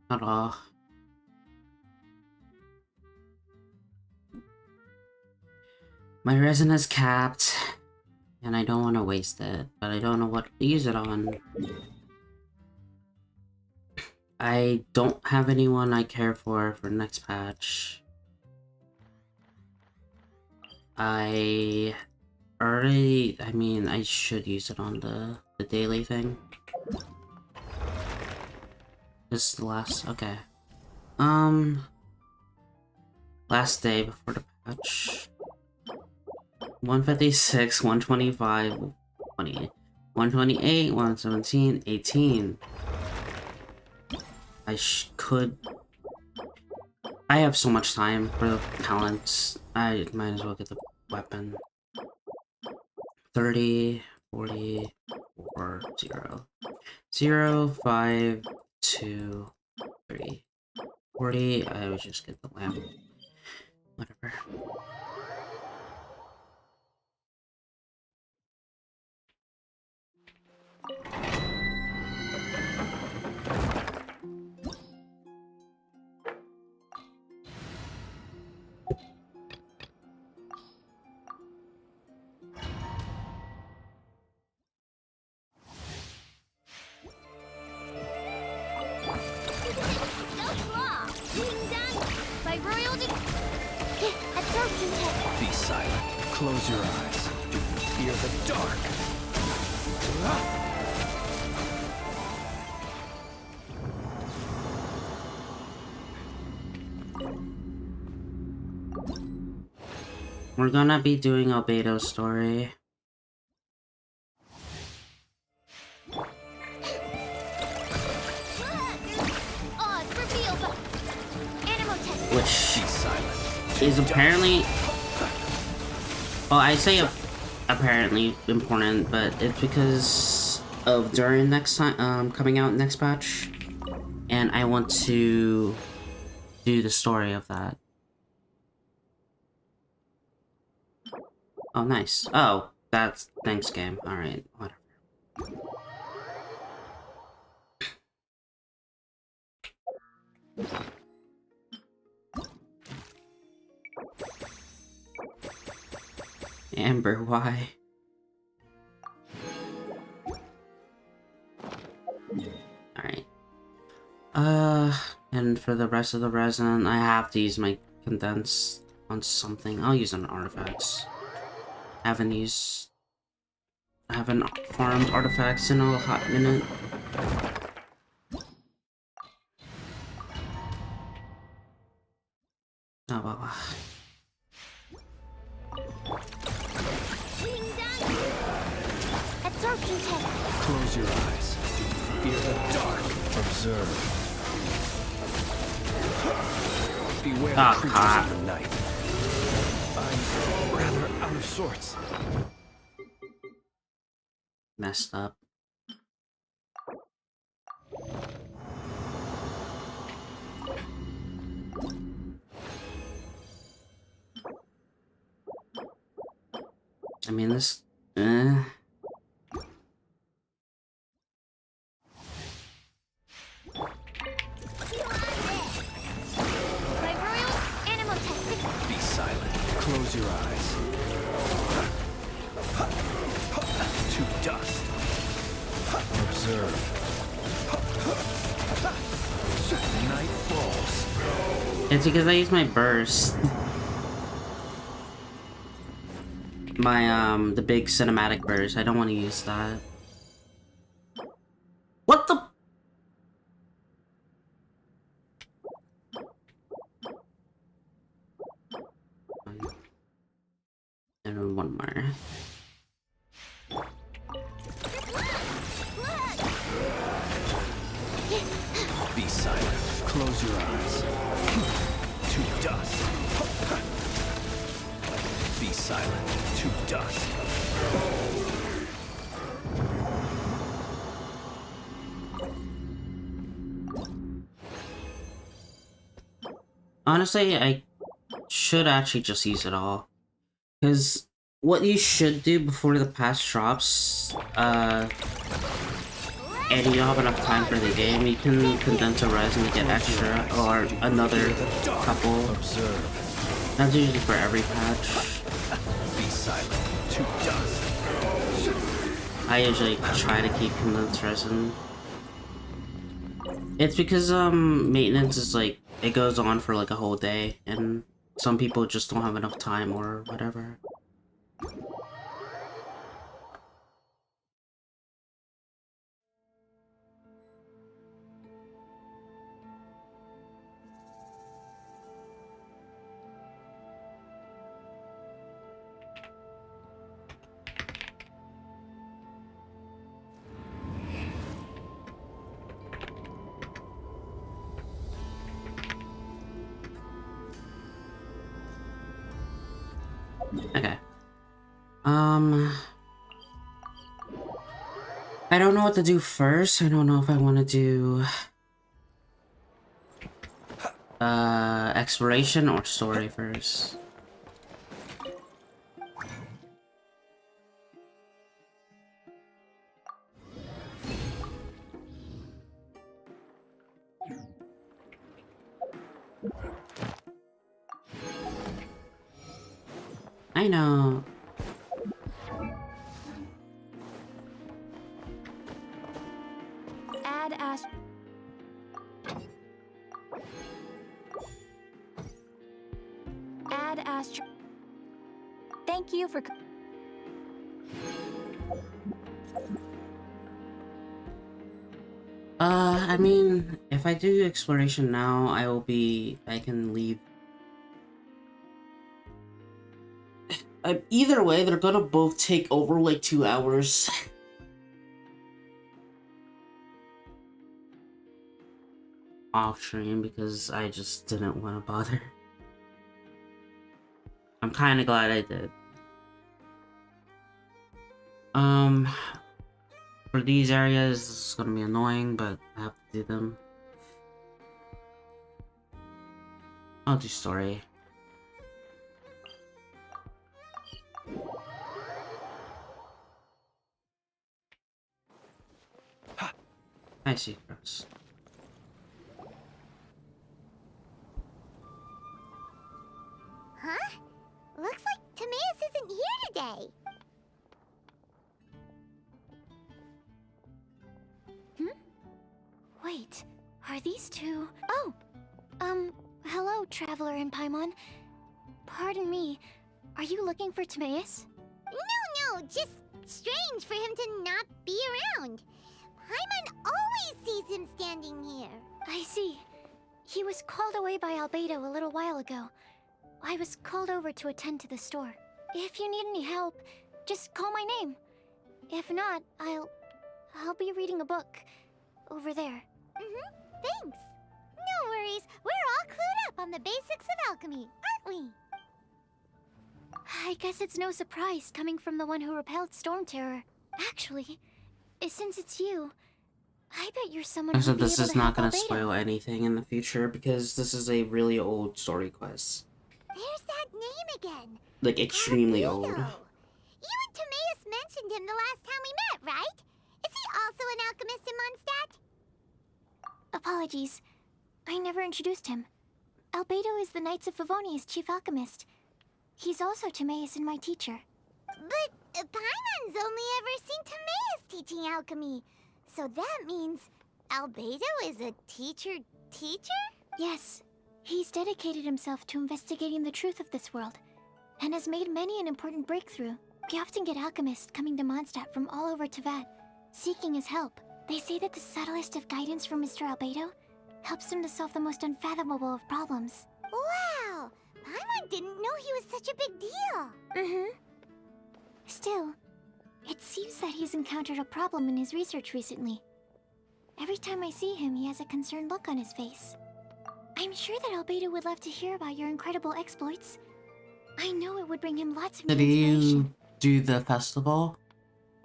Not all. My resin is capped, and I don't want to waste it, but I don't know what to use it on. I don't have anyone I care for next patch. I mean, I should use it on the daily thing. This is the last, okay. Last day before the patch. 156, 125, 28, 128, 117, 18. I have so much time for the talents. I might as well get the weapon. 30, 40, 4, 0. 0, 5, 2, 3. 40, I would just get the lamp. Whatever. Be silent. Close your eyes. Do you fear the dark? We're gonna be doing Albedo's story. Which is apparently... Well, I say apparently important, but it's because of during next time, coming out next patch. And I want to do the story of that. Oh, nice. Oh, that's thanks game. Alright, whatever. Amber, why? Alright. And for the rest of the resin, I have to use my condense on something. I'll use it on artifacts. I haven't farmed artifacts in a hot minute. Oh, well. Close your eyes. Fear the dark. Observe. Beware the creatures of the night. I'm rather out of sorts. Messed up. I mean, this... Be silent. Close your eyes. To dust. Observe. Night falls. It's because I use my burst. My, the big cinematic burst. I don't want to use that. What the? And one more. Be silent. Close your eyes. To dust. Be silent. To dust. Honestly, I should actually just use it all. Because what you should do before the patch drops, and you don't have enough time for the game, you can condense a resin to get extra or another couple. That's usually for every patch. Be silent to dust. I usually try to keep condensed resin. It's because maintenance is like it goes on for like a whole day, and some people just don't have enough time or whatever. Okay. I don't know what to do first. I don't know if I want to do exploration or story first. I know. Add Astro. Thank you for. I mean, if I do exploration now, I can leave. Either way, they're gonna both take over like 2 hours. Off stream because I just didn't want to bother. I'm kind of glad I did. For these areas, it's gonna be annoying, but I have to do them. I'll do story. I see, Chris. Huh? Looks like Timaeus isn't here today. Wait, are these two? Oh! Hello, Traveler in Paimon. Pardon me, are you looking for Timaeus? No, just strange for him to not be around. Paimon always sees him standing here. I see. He was called away by Albedo a little while ago. I was called over to attend to the store. If you need any help, just call my name. If not, I'll be reading a book over there. Thanks. No worries, we're all clued up on the basics of alchemy, aren't we? I guess it's no surprise coming from the one who repelled Storm Terror. Actually, since it's you, I bet you're someone So who'd be this able is to not help gonna Albedo. spoil anything in the future because this is a really old story quest. There's that name again. Like extremely Albedo. old. You and Timaeus mentioned him the last time we met, right? Is he also an alchemist in Mondstadt? Apologies. I never introduced him. Albedo is the Knights of Favonia's chief alchemist. He's also Timaeus and my teacher. But Paimon's only ever seen Timaeus teaching alchemy. So that means Albedo is a teacher? Yes. He's dedicated himself to investigating the truth of this world, and has made many an important breakthrough. We often get alchemists coming to Mondstadt from all over Teyvat, seeking his help. They say that the subtlest of guidance from Mr. Albedo helps them to solve the most unfathomable of problems. Wow! Paimon didn't know he was such a big deal. Still, it seems that he's encountered a problem in his research recently. Every time I see him, he has a concerned look on his face. I'm sure that Albedo would love to hear about your incredible exploits. I know it would bring him lots of new Did inspiration. you do the festival?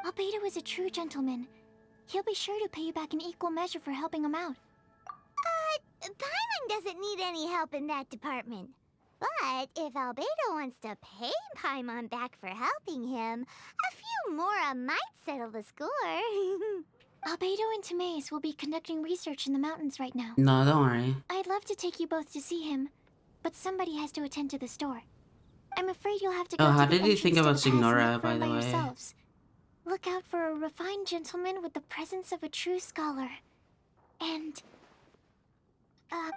Albedo is a true gentleman. He'll be sure to pay you back in equal measure for helping him out. Paimon doesn't need any help in that department. But if Albedo wants to pay Paimon back for helping him, a few more might settle the score. Albedo and Timaeus will be conducting research in the mountains right now. No, don't worry. I'd love to take you both to see him, but somebody has to attend to the store. I'm afraid you'll have to go Oh, how to the did you think entrance to about the pass and Signora, look for by him the way? yourselves. Look out for a refined gentleman with the presence of a true scholar. And...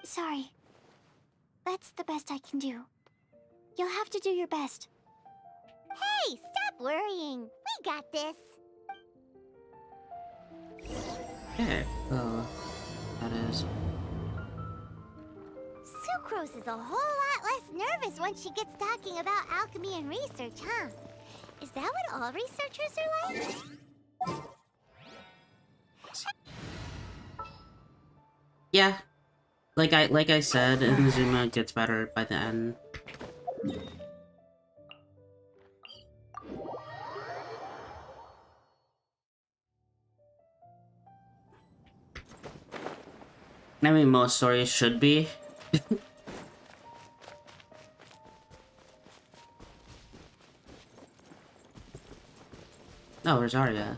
sorry. That's the best I can do. You'll have to do your best. Hey, stop worrying. We got this. Okay, well, that is. Sucrose is a whole lot less nervous once she gets talking about alchemy and research, huh? Is that what all researchers are like? Yeah. Like I said, Inazuma gets better by the end. I mean, most stories should be. Oh, Rosaria.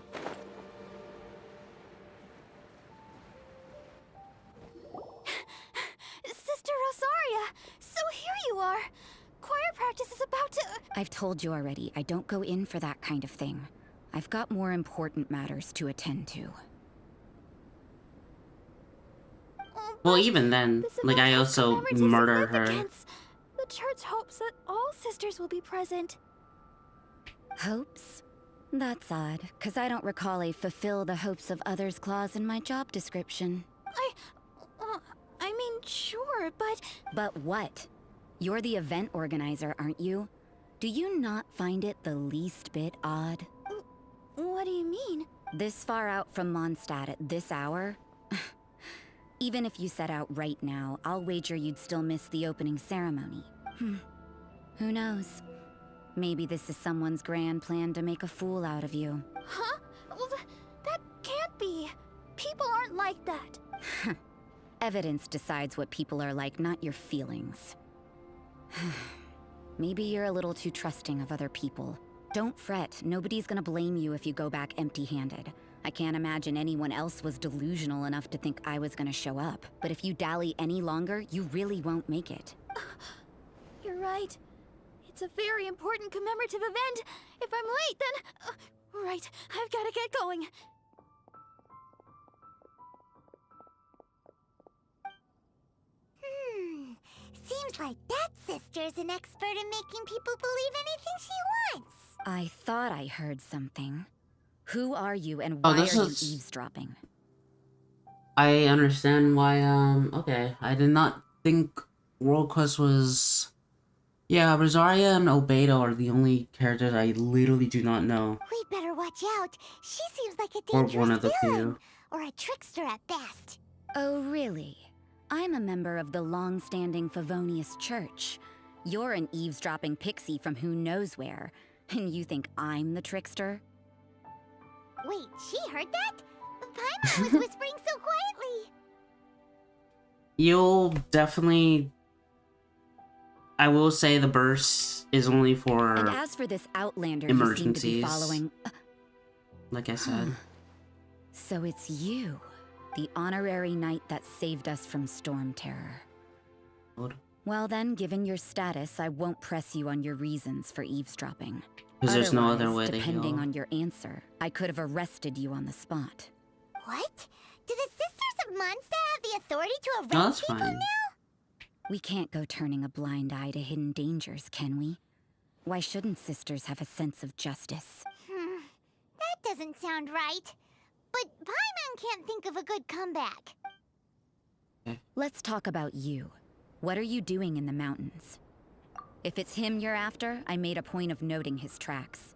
Sister Rosaria! So here you are! Choir practice is about to... I've told you already, I don't go in for that kind of thing. I've got more important matters to attend to. Well, even then, This like, event I has also commemorative murdered her. significance. The church hopes that all sisters will be present. Hopes? That's odd, because I don't recall a fulfill the hopes of others clause in my job description. I mean, sure, but... But what? You're the event organizer, aren't you? Do you not find it the least bit odd? What do you mean? This far out from Mondstadt at this hour? Even if you set out right now, I'll wager you'd still miss the opening ceremony. Who knows? Maybe this is someone's grand plan to make a fool out of you. Huh? Well, that can't be. People aren't like that. Evidence decides what people are like, not your feelings. Maybe you're a little too trusting of other people. Don't fret, nobody's gonna blame you if you go back empty-handed. I can't imagine anyone else was delusional enough to think I was gonna show up. But if you dally any longer, you really won't make it. You're right. It's a very important commemorative event. If I'm late, then... right, I've gotta get going. Seems like that sister's an expert in making people believe anything she wants. I thought I heard something. Who are you and Oh, why this are is- you eavesdropping? I understand why, okay. I did not think World Quest was... Yeah, Rosaria and Albedo are the only characters I literally do not know. We'd better watch out. She seems like a Or dangerous one of the villain. few. Or a trickster at best. Oh, really? I'm a member of the long-standing Favonius Church. You're an eavesdropping pixie from who knows where. And you think I'm the trickster? Wait, she heard that? Paimon was whispering so quietly. You'll definitely... I will say the burst is only for... And as for this Outlander you seem to be Emergencies. following... Like I said. So it's you, the honorary knight that saved us from Storm Terror. Well then, given your status, I won't press you on your reasons for eavesdropping. Because there's no other Otherwise, way to depending heal. on your answer, I could have arrested you on the spot. What? Do the Sisters of Mondstadt have the authority to arrest No, that's people fine. now? We can't go turning a blind eye to hidden dangers, can we? Why shouldn't sisters have a sense of justice? That doesn't sound right. But Paimon can't think of a good comeback. Let's talk about you. What are you doing in the mountains? If it's him you're after, I made a point of noting his tracks.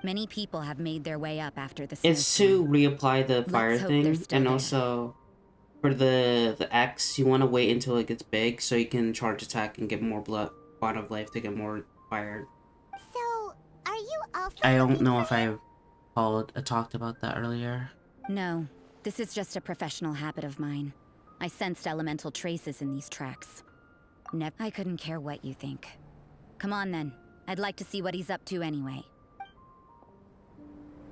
Many people have made their way up after the It's to snowstorm. reapply the fire Let's hope they're thing, still and there. also for the X, you want to wait until it gets big so you can charge attack and get more blood of life to get more fire. So, are you also I don't looking know for if him? I talked about that earlier. No, this is just a professional habit of mine. I sensed elemental traces in these tracks. I couldn't care what you think. Come on then. I'd like to see what he's up to anyway.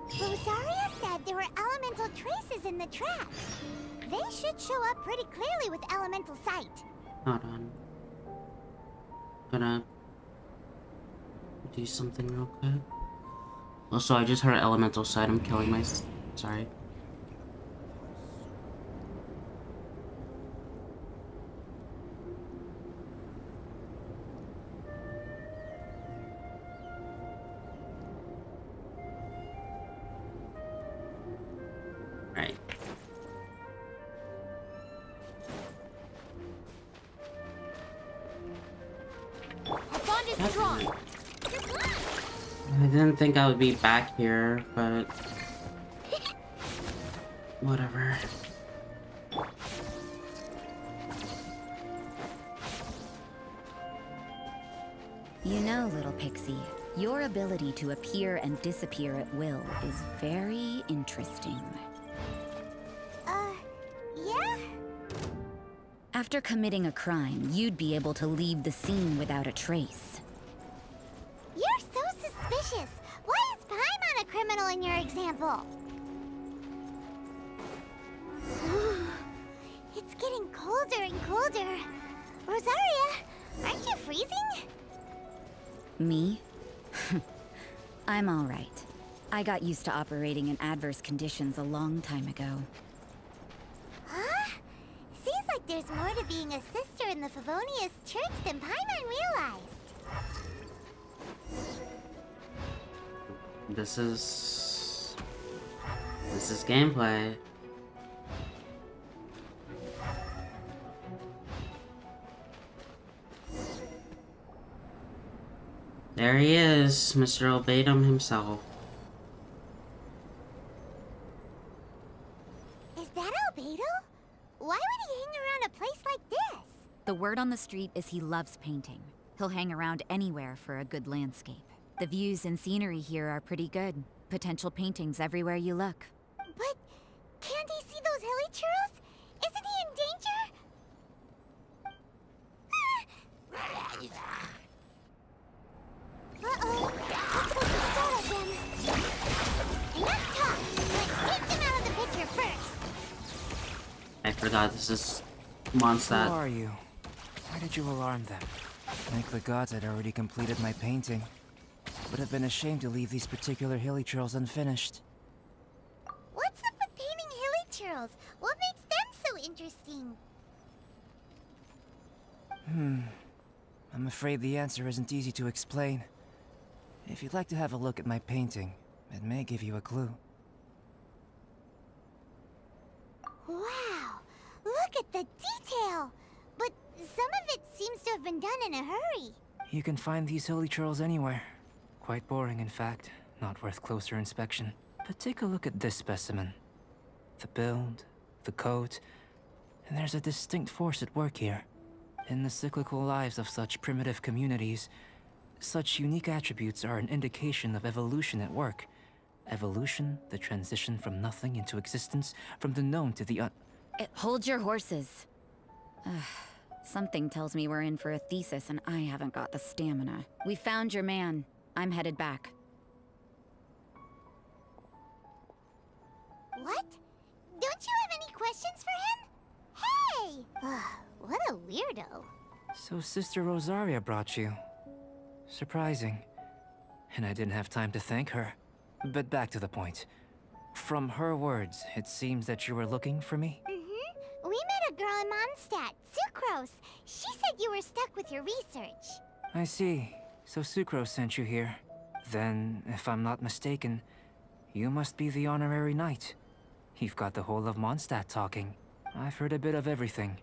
Rosaria said there were elemental traces in the tracks. They should show up pretty clearly with elemental sight. Hold on. Gonna do something real quick. Also, I just heard elemental side. I'm killing my. Sorry. Right. Our bond is strong. I didn't think I would be back here, but whatever. You know, little pixie, your ability to appear and disappear at will is very interesting. Yeah? After committing a crime, you'd be able to leave the scene without a trace. You're so suspicious. Why is Paimon a criminal in your example? It's getting colder and colder. Rosaria, aren't you freezing? Me? I'm all right. I got used to operating in adverse conditions a long time ago. Huh? Seems like there's more to being a sister in the Favonius Church than Paimon realized. This is gameplay. There he is, Mr. Albedo himself. Is that Albedo? Why would he hang around a place like this? The word on the street is he loves painting. He'll hang around anywhere for a good landscape. The views and scenery here are pretty good. Potential paintings everywhere you look. But can't he see those hilly churros? Isn't he in danger? Uh-oh. Looks like he startled them. Enough talk. Let's take them out of the picture first. I forgot this is Who Mondstadt. are you? Why did you alarm them? Like the gods had already completed my painting. Would have been a shame to leave these particular hilly trails unfinished. What's up with painting hilly churros? What makes them so interesting? I'm afraid the answer isn't easy to explain. If you'd like to have a look at my painting, it may give you a clue. Wow! Look at the detail! But some of it seems to have been done in a hurry. You can find these hilly trails anywhere. Quite boring, in fact. Not worth closer inspection. But take a look at this specimen. The build, the coat, and there's a distinct force at work here. In the cyclical lives of such primitive communities, such unique attributes are an indication of evolution at work. Evolution, the transition from nothing into existence, from the known to the Hold your horses. Something tells me we're in for a thesis and I haven't got the stamina. We found your man. I'm headed back. What? Don't you have any questions for him? Hey! What a weirdo. So Sister Rosaria brought you. Surprising. And I didn't have time to thank her. But back to the point. From her words, it seems that you were looking for me? We met a girl in Mondstadt, Sucrose. She said you were stuck with your research. I see. So Sucrose sent you here. Then, if I'm not mistaken, you must be the honorary knight. You've got the whole of Mondstadt talking. I've heard a bit of everything.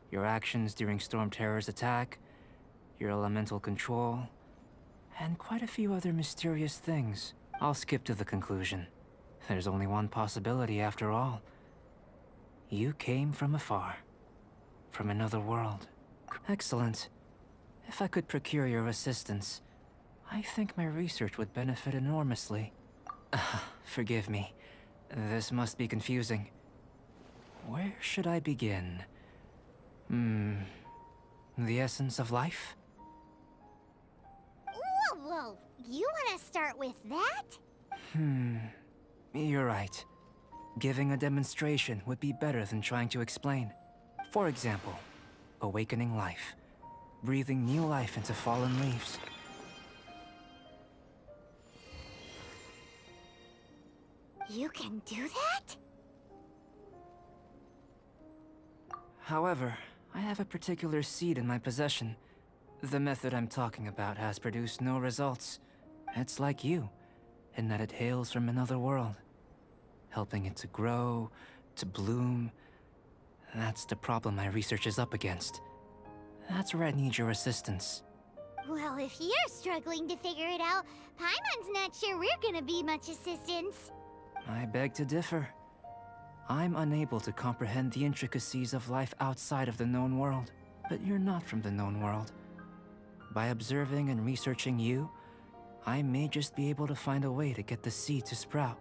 Your actions during Storm Terror's attack, your elemental control, and quite a few other mysterious things. I'll skip to the conclusion. There's only one possibility after all. You came from afar. From another world. Excellent. If I could procure your assistance, I think my research would benefit enormously. Forgive me. This must be confusing. Where should I begin? The essence of life? Whoa! You want to start with that? You're right. Giving a demonstration would be better than trying to explain. For example, awakening life. Breathing new life into fallen leaves. You can do that? However, I have a particular seed in my possession. The method I'm talking about has produced no results. It's like you, in that it hails from another world. Helping it to grow, to bloom. That's the problem my research is up against. That's where I need your assistance. Well, if you're struggling to figure it out, Paimon's not sure we're gonna be much assistance. I beg to differ. I'm unable to comprehend the intricacies of life outside of the known world. But you're not from the known world. By observing and researching you, I may just be able to find a way to get the seed to sprout.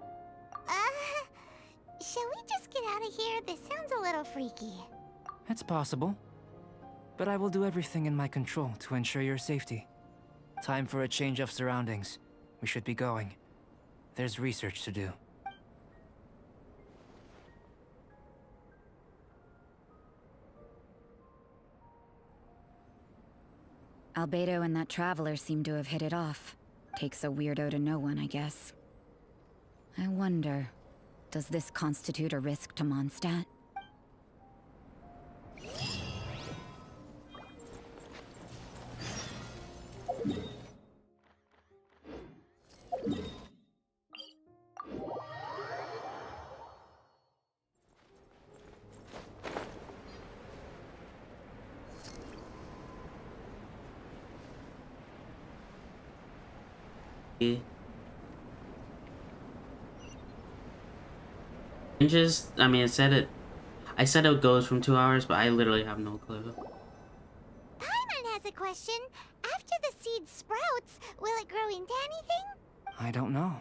Shall we just get out of here? This sounds a little freaky. It's possible. But I will do everything in my control to ensure your safety. Time for a change of surroundings. We should be going. There's research to do. Albedo and that traveler seem to have hit it off. Takes a weirdo to know one, I guess. I wonder, does this constitute a risk to Mondstadt? Changes. I mean, I said it goes from 2 hours, but I literally have no clue. Paimon has a question. After the seed sprouts, will it grow into anything? I don't know.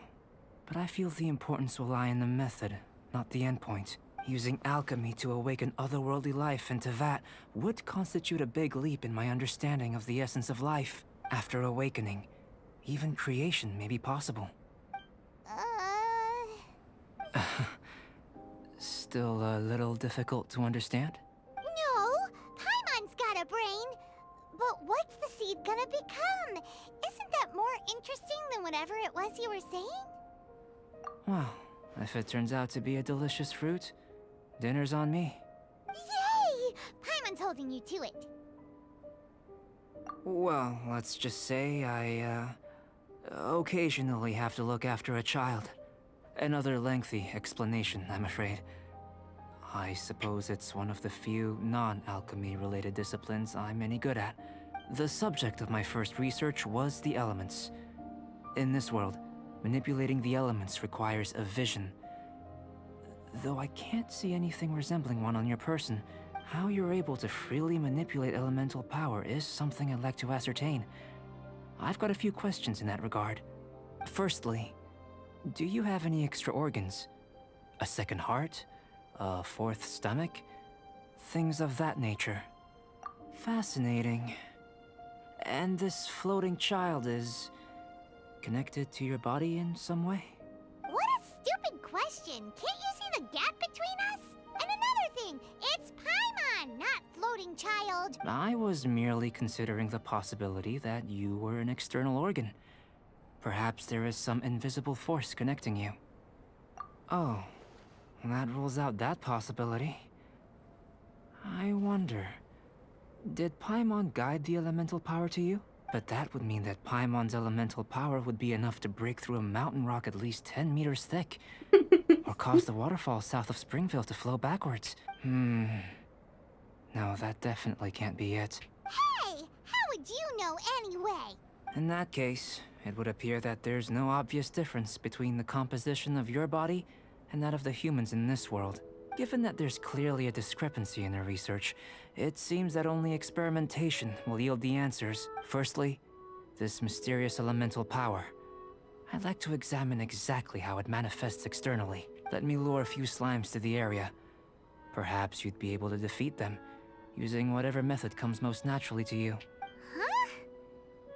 But I feel the importance will lie in the method, not the endpoint. Using alchemy to awaken otherworldly life into that would constitute a big leap in my understanding of the essence of life. After awakening, even creation may be possible. Still a little difficult to understand? No, Paimon's got a brain. But what's the seed gonna become? Isn't that more interesting than whatever it was you were saying? Well, if it turns out to be a delicious fruit, dinner's on me. Yay! Paimon's holding you to it. Well, let's just say I, occasionally have to look after a child. Another lengthy explanation, I'm afraid. I suppose it's one of the few non-alchemy related disciplines I'm any good at. The subject of my first research was the elements. In this world, manipulating the elements requires a vision. Though I can't see anything resembling one on your person, how you're able to freely manipulate elemental power is something I'd like to ascertain. I've got a few questions in that regard. Firstly, do you have any extra organs? A second heart? A fourth stomach? Things of that nature. Fascinating. And this floating child is connected to your body in some way? What a stupid question! Can't you see the gap between us? And another thing, it's Paimon, not floating child. I was merely considering the possibility that you were an external organ. Perhaps there is some invisible force connecting you. Oh, that rules out that possibility. I wonder, did Paimon guide the elemental power to you? But that would mean that Paimon's elemental power would be enough to break through a mountain rock at least 10 meters thick. Or cause the waterfall south of Springville to flow backwards. No, that definitely can't be it. Hey, how would you know anyway? In that case, it would appear that there's no obvious difference between the composition of your body and that of the humans in this world. Given that there's clearly a discrepancy in their research, it seems that only experimentation will yield the answers. Firstly, this mysterious elemental power. I'd like to examine exactly how it manifests externally. Let me lure a few slimes to the area. Perhaps you'd be able to defeat them, using whatever method comes most naturally to you. Huh?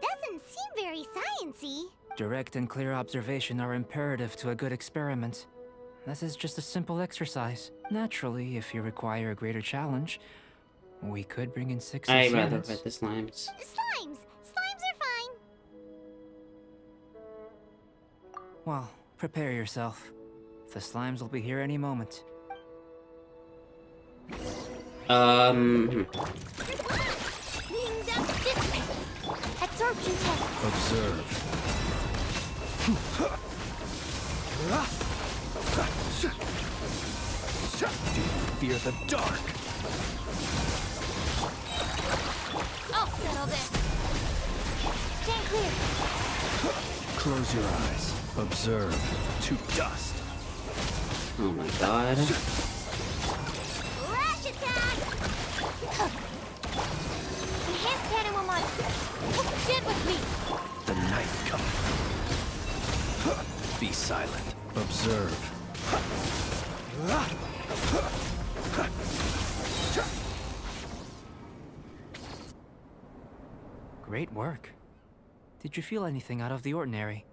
Doesn't seem very sciencey. Direct and clear observation are imperative to a good experiment. This is just a simple exercise. Naturally, if you require a greater challenge, we could bring in 6 I'd rather humans. fight the slimes. Slimes! Slimes are fine! Well, prepare yourself. The slimes will be here any moment. Being done this way. Absorption test. Observe. Do you fear the dark? I'll settle this. Stand clear. Close your eyes. Observe. To dust. Oh my god. Lash attack! Enhanced animal monster. Stand with me. The night cometh. Be silent. Observe. Great work. Did you feel anything out of the ordinary?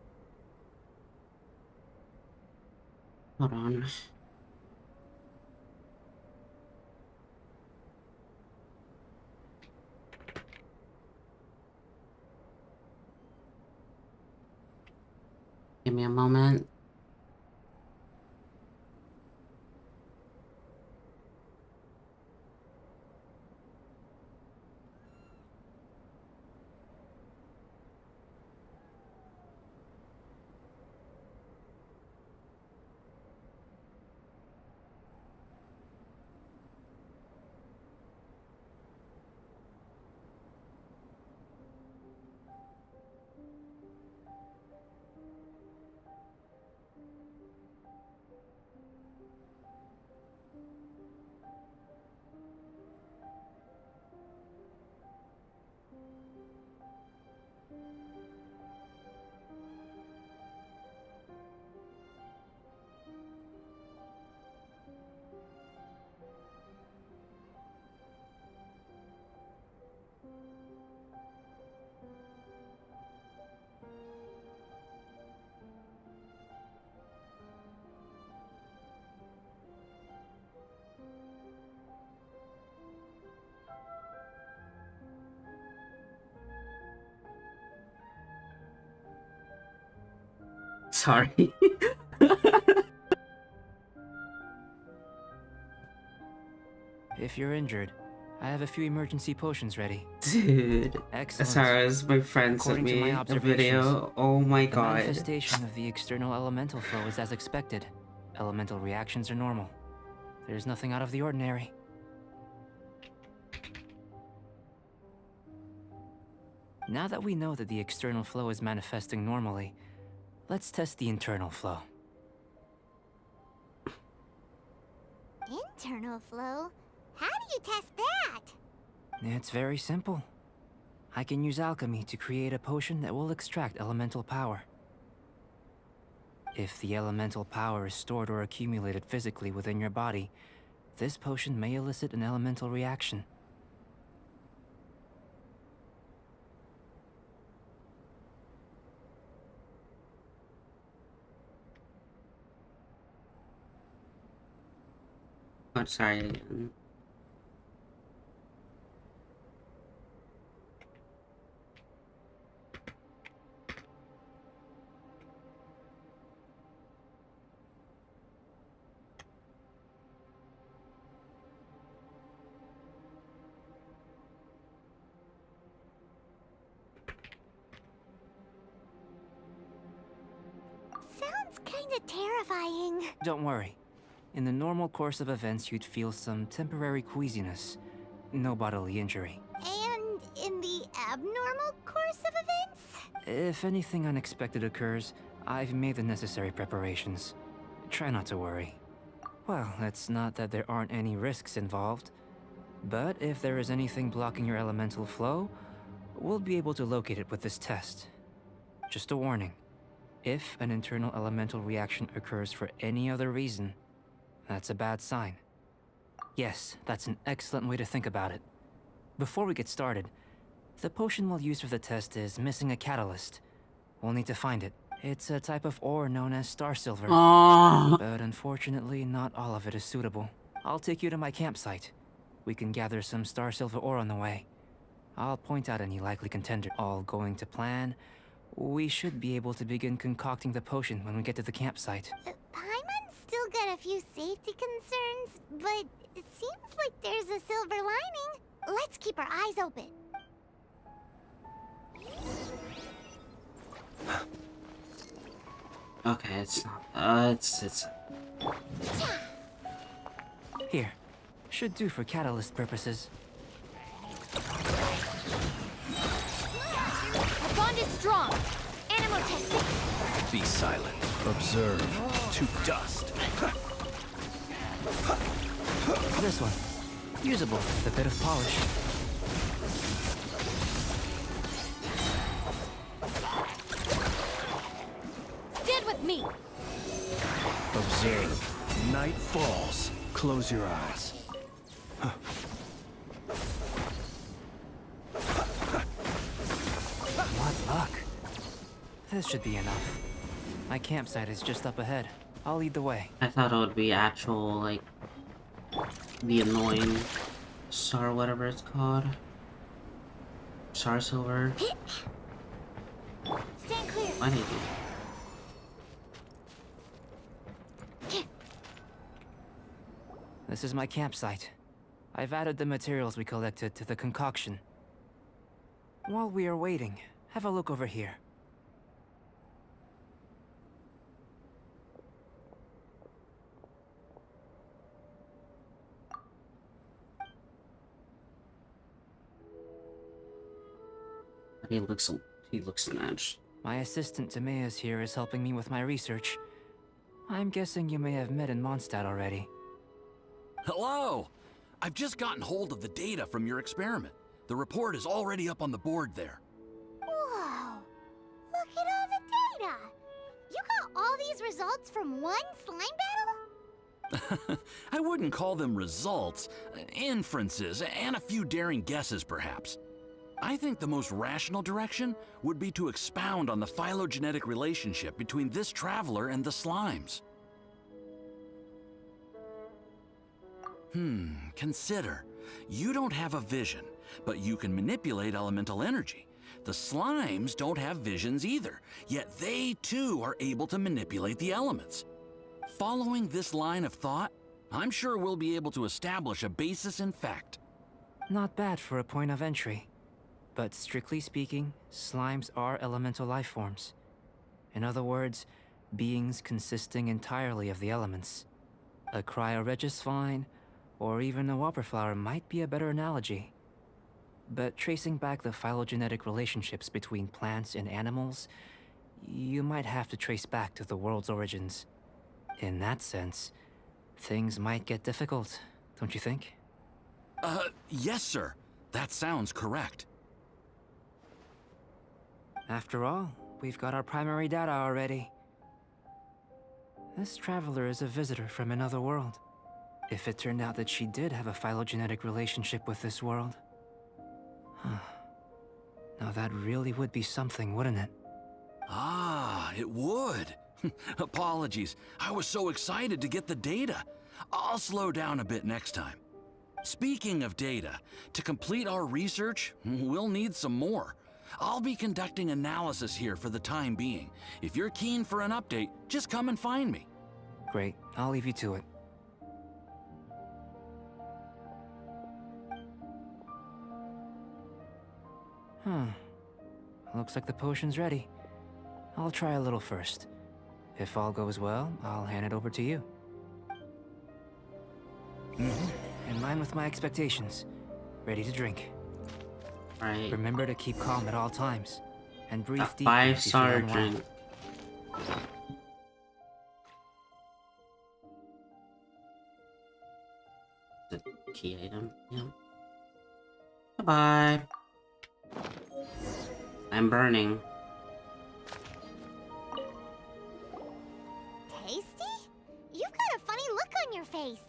Hold on. Give me a moment. Sorry. If you're injured, I have a few emergency potions ready. Dude. Excellent. Sarah's my friend sent According to me my a observations, video. Oh my The god. manifestation of the external elemental flow is as expected. Elemental reactions are normal. There's nothing out of the ordinary. Now that we know that the external flow is manifesting normally, let's test the internal flow. Internal flow? How do you test that? It's very simple. I can use alchemy to create a potion that will extract elemental power. If the elemental power is stored or accumulated physically within your body, this potion may elicit an elemental reaction. Oh, sorry again. Sounds kinda terrifying. Don't worry. In the normal course of events, you'd feel some temporary queasiness. No bodily injury. And in the abnormal course of events? If anything unexpected occurs, I've made the necessary preparations. Try not to worry. Well, it's not that there aren't any risks involved. But if there is anything blocking your elemental flow, we'll be able to locate it with this test. Just a warning. If an internal elemental reaction occurs for any other reason, that's a bad sign. Yes, that's an excellent way to think about it. Before we get started, the potion we'll use for the test is missing a catalyst. We'll need to find it. It's a type of ore known as star silver. Oh. But unfortunately, not all of it is suitable. I'll take you to my campsite. We can gather some star silver ore on the way. I'll point out any likely contender. All going to plan. We should be able to begin concocting the potion when we get to the campsite. Paimon's still got a few safety concerns, but it seems like there's a silver lining. Let's keep our eyes open. Okay, it's not. It's. Here. Should do for catalyst purposes. Our bond is strong. Animal testing. Be silent. Observe. To dust. This one. Usable with a bit of polish. Stand with me. Observe. Night falls. Close your eyes. What luck. This should be enough. My campsite is just up ahead. I'll lead the way. I thought it would be actual, like, the annoying star, whatever it's called. Star silver. Stand clear. Why did you? This is my campsite. I've added the materials we collected to the concoction. While we are waiting, have a look over here. He looks snatched. My assistant Timaeus here is helping me with my research. I'm guessing you may have met in Mondstadt already. Hello! I've just gotten hold of the data from your experiment. The report is already up on the board there. Whoa! Look at all the data! You got all these results from one slime battle? I wouldn't call them results, inferences, and a few daring guesses perhaps. I think the most rational direction would be to expound on the phylogenetic relationship between this traveler and the slimes. Consider. You don't have a vision, but you can manipulate elemental energy. The slimes don't have visions either, yet they too are able to manipulate the elements. Following this line of thought, I'm sure we'll be able to establish a basis in fact. Not bad for a point of entry. But strictly speaking, slimes are elemental life forms. In other words, beings consisting entirely of the elements. A cryoregis vine, or even a whopperflower might be a better analogy. But tracing back the phylogenetic relationships between plants and animals, you might have to trace back to the world's origins. In that sense, things might get difficult, don't you think? Yes, sir. That sounds correct. After all, we've got our primary data already. This traveler is a visitor from another world. If it turned out that she did have a phylogenetic relationship with this world. Now that really would be something, wouldn't it? Ah, it would. Apologies. I was so excited to get the data. I'll slow down a bit next time. Speaking of data, to complete our research, we'll need some more. I'll be conducting analysis here for the time being. If you're keen for an update, just come and find me. Great, I'll leave you to it. Looks like the potion's ready. I'll try a little first. If all goes well, I'll hand it over to you. In line with my expectations. Ready to drink. Right. Remember to keep calm at all times. And breathe A deeply if you 5-star feel unwell. drink. The key item, yeah. Bye-bye. I'm burning. Tasty? You've got a funny look on your face.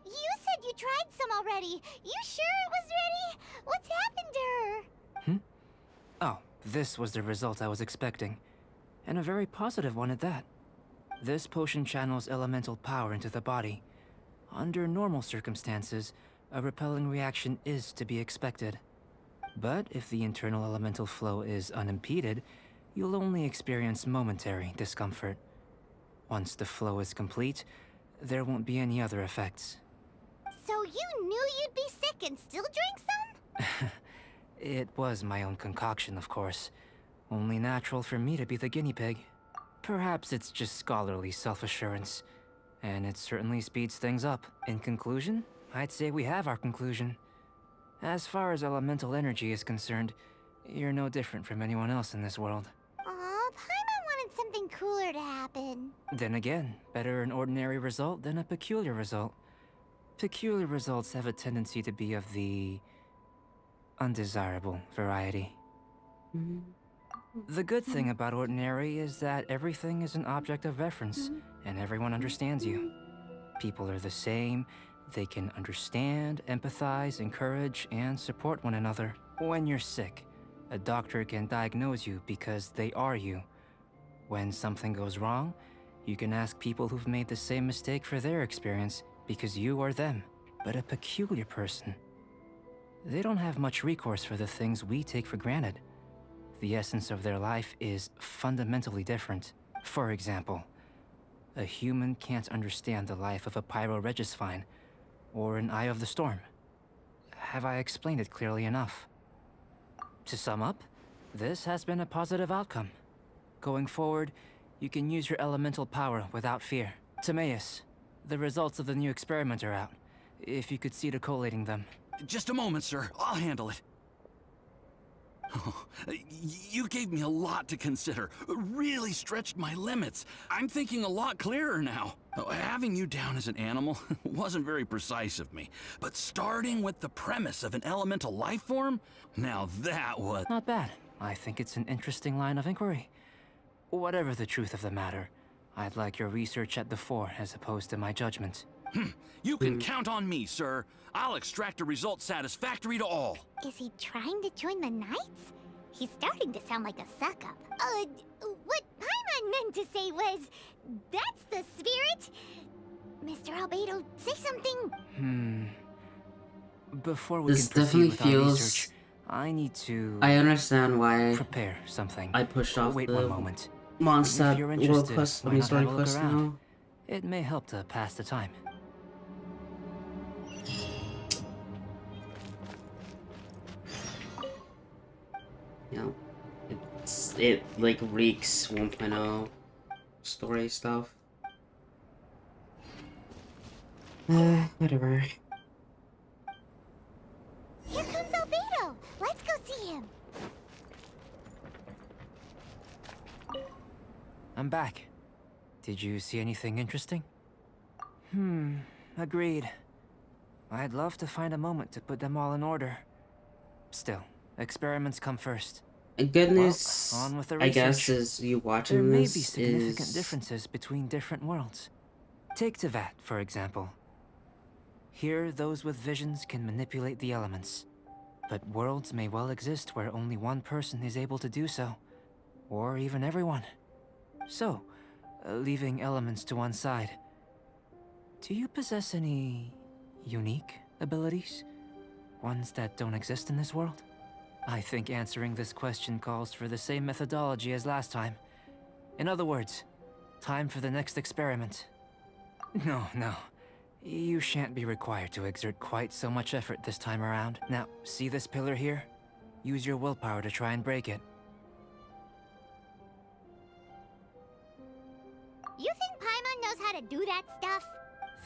You said you tried some already. You sure it was ready? What's happened to her? Oh, this was the result I was expecting. and a very positive one at that. This potion channels elemental power into the body. Under normal circumstances, a repelling reaction is to be expected. But if the internal elemental flow is unimpeded, you'll only experience momentary discomfort. Once the flow is complete, there won't be any other effects. So you knew you'd be sick and still drank some? It was my own concoction, of course. Only natural for me to be the guinea pig. Perhaps it's just scholarly self-assurance. And it certainly speeds things up. In conclusion, I'd say we have our conclusion. As far as elemental energy is concerned, you're no different from anyone else in this world. Aw, Paimon wanted something cooler to happen. Then again, better an ordinary result than a peculiar result. Peculiar results have a tendency to be of the undesirable variety. The good thing about ordinary is that everything is an object of reference, and everyone understands you. People are the same. They can understand, empathize, encourage, and support one another. When you're sick, a doctor can diagnose you because they are you. When something goes wrong, you can ask people who've made the same mistake for their experience because you are them. But a peculiar person, they don't have much recourse for the things we take for granted. The essence of their life is fundamentally different. For example, a human can't understand the life of a pyroregisvine or an eye of the storm. Have I explained it clearly enough? To sum up, this has been a positive outcome. Going forward, you can use your elemental power without fear. Timaeus, the results of the new experiment are out. If you could see to collating them. Just a moment, sir. I'll handle it. Oh, you gave me a lot to consider. Really stretched my limits. I'm thinking a lot clearer now. Having you down as an animal wasn't very precise of me. But starting with the premise of an elemental life form? Now that was... Not bad. I think it's an interesting line of inquiry. Whatever the truth of the matter, I'd like your research at the fore as opposed to my judgment. You can count on me, sir. I'll extract a result satisfactory to all. Is he trying to join the Knights? He's starting to sound like a suck-up. What Paimon meant to say was, that's the spirit. Mr. Albedo, say something. Before we This can proceed definitely with our feels... research, I need to I understand why prepare something. I pushed off Wait the one moment. Mondstadt If you're world interested, quest. why I mean, not story have a look quest around? now. It may help to pass the time. You know, it like reeks 1.0 story stuff. Whatever. Here comes Albedo. Let's go see him. I'm back. Did you see anything interesting? Agreed. I'd love to find a moment to put them all in order. Still, experiments come first. The good Well, news, on with the I guess, research. is you There watching may this be significant is... differences between different worlds. Take Tevat, for example. Here, those with visions can manipulate the elements. But worlds may well exist where only one person is able to do so. Or even everyone. So, leaving elements to one side, do you possess any unique abilities? Ones that don't exist in this world? I think answering this question calls for the same methodology as last time. In other words, time for the next experiment. No. You shan't be required to exert quite so much effort this time around. Now, see this pillar here? Use your willpower to try and break it. You think Paimon knows how to do that stuff?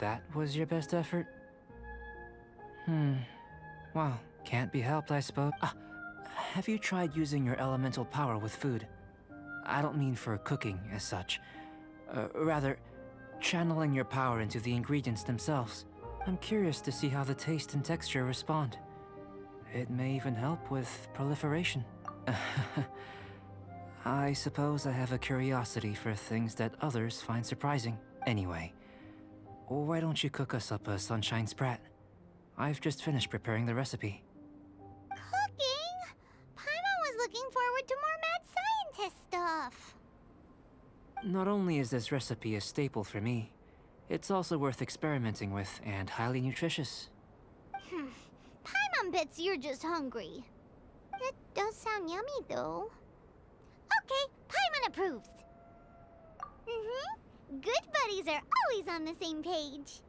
That was your best effort? Well, can't be helped, I suppose. Have you tried using your elemental power with food? I don't mean for cooking as such. Rather, channeling your power into the ingredients themselves. I'm curious to see how the taste and texture respond. It may even help with proliferation. I suppose I have a curiosity for things that others find surprising. Anyway, why don't you cook us up a sunshine sprat? I've just finished preparing the recipe. Cooking? Paimon was looking forward to more mad scientist stuff. Not only is this recipe a staple for me, it's also worth experimenting with and highly nutritious. Paimon bets you're just hungry. It does sound yummy, though. Okay, Paimon approves. Good buddies are always on the same page.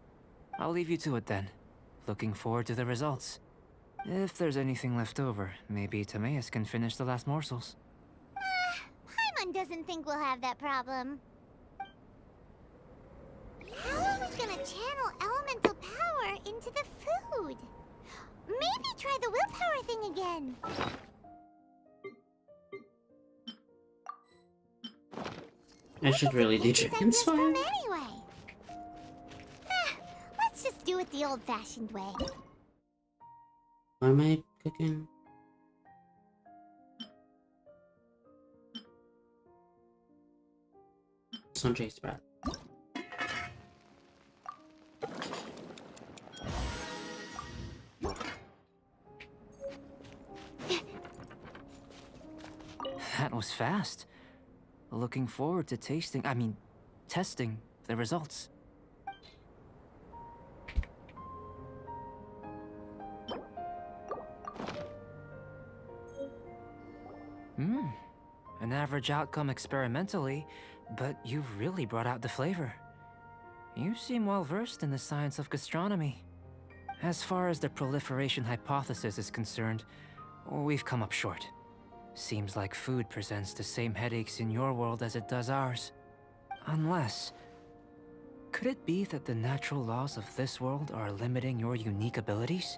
I'll leave you to it then. Looking forward to the results. If there's anything left over, maybe Timaeus can finish the last morsels. Paimon doesn't think we'll have that problem. How are we gonna channel elemental power into the food? Maybe try the willpower thing again. I should really do chickens fire. Anyway. Let's just do it the old-fashioned way. Why am I cooking? Sunshine spread. That was fast. Looking forward to testing the results. An average outcome experimentally, but you've really brought out the flavor. You seem well versed in the science of gastronomy. As far as the proliferation hypothesis is concerned, we've come up short. Seems like food presents the same headaches in your world as it does ours. Unless... could it be that the natural laws of this world are limiting your unique abilities?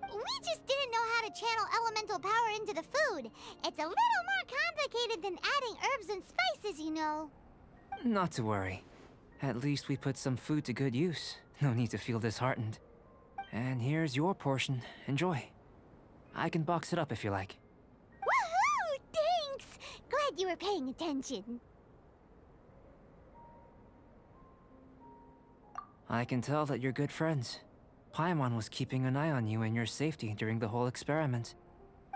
We just didn't know how to channel elemental power into the food. It's a little more complicated than adding herbs and spices, you know. Not to worry. At least we put some food to good use. No need to feel disheartened. And here's your portion. Enjoy. I can box it up if you like. Woohoo! Thanks! Glad you were paying attention. I can tell that you're good friends. Paimon was keeping an eye on you and your safety during the whole experiment.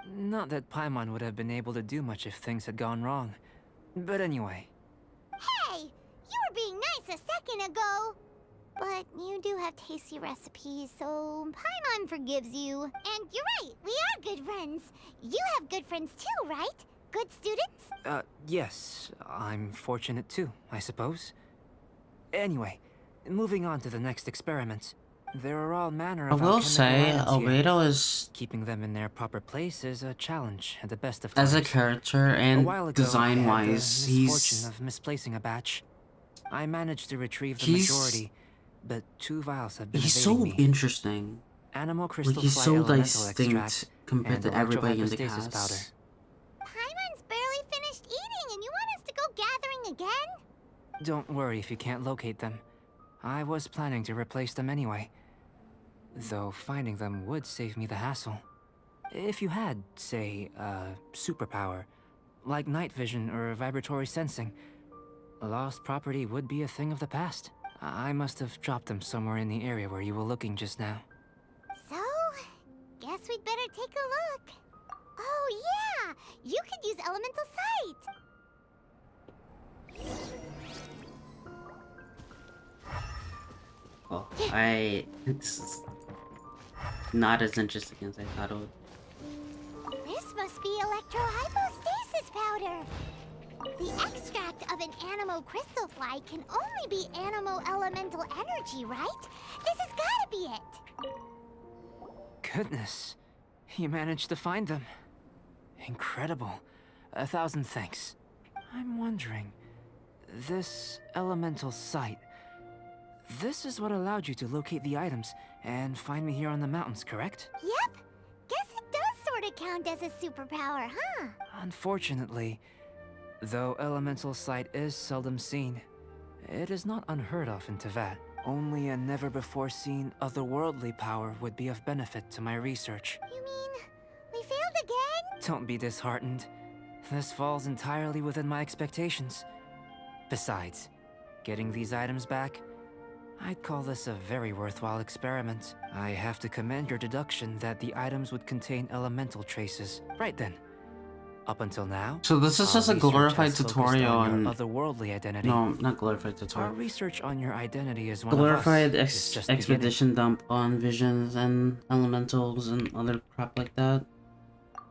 Not that Paimon would have been able to do much if things had gone wrong. But anyway. Hey! You were being nice a second ago! But you do have tasty recipes, so Paimon forgives you. And you're right, we are good friends. You have good friends too, right? Good students? Yes. I'm fortunate too, I suppose. Anyway, moving on to the next experiment. There are all manner I of will alchemical say, items here. Albedo is, Keeping them in their proper place is a challenge at the best of as times. a character A and while ago, I had the design-wise, misfortune he's of misplacing a batch. I managed to retrieve the He's- majority, but 2 vials have been he's evading so me. interesting. Animal crystal Like he's fly so elemental distinct extract compared and to everybody in the electrohypostasis powder. cast. Paimon's barely finished eating and you want us to go gathering again? Don't worry if you can't locate them. I was planning to replace them anyway. Though finding them would save me the hassle. If you had, say, a superpower, like night vision or vibratory sensing, a lost property would be a thing of the past. I must have dropped them somewhere in the area where you were looking just now. So, guess we'd better take a look. Oh yeah! You could use elemental sight! Well, it's not as interesting as I thought it would. This must be electrohypostasis powder! The extract of an animo crystal fly can only be animo elemental energy, right? This has gotta be it! Goodness, you managed to find them. Incredible. 1,000 thanks. I'm wondering, this elemental sight, this is what allowed you to locate the items and find me here on the mountains, correct? Yep! Guess it does sorta count as a superpower, huh? Unfortunately, though elemental sight is seldom seen, it is not unheard of in Teyvat. Only a never-before-seen otherworldly power would be of benefit to my research. You mean, we failed again? Don't be disheartened. This falls entirely within my expectations. Besides, getting these items back, I'd call this a very worthwhile experiment. I have to commend your deduction that the items would contain elemental traces. Right then. Up until now, So this is our just a research glorified has focused tutorial on on... your otherworldly identity. No, not glorified Our tutorial. research on your identity as one Glorified of us is just beginning. expedition dump on visions and elementals and other crap like that.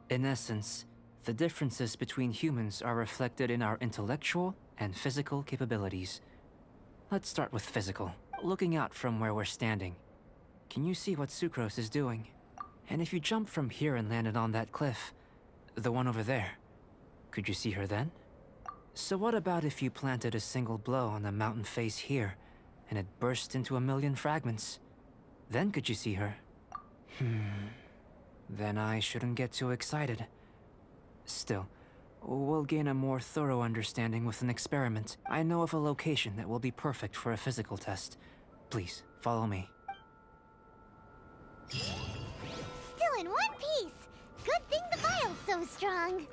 In essence, the differences between humans are reflected in our intellectual and physical capabilities. Let's start with physical. Looking out from where we're standing, can you see what Sucrose is doing? And if you jump from here and landed on that cliff, the one over there, could you see her then? So what about if you planted a single blow on the mountain face here, and it burst into a million fragments? Then could you see her? Then I shouldn't get too excited. Still, we'll gain a more thorough understanding with an experiment. I know of a location that will be perfect for a physical test. Please, follow me. Still in one piece! Good thing the file's so strong.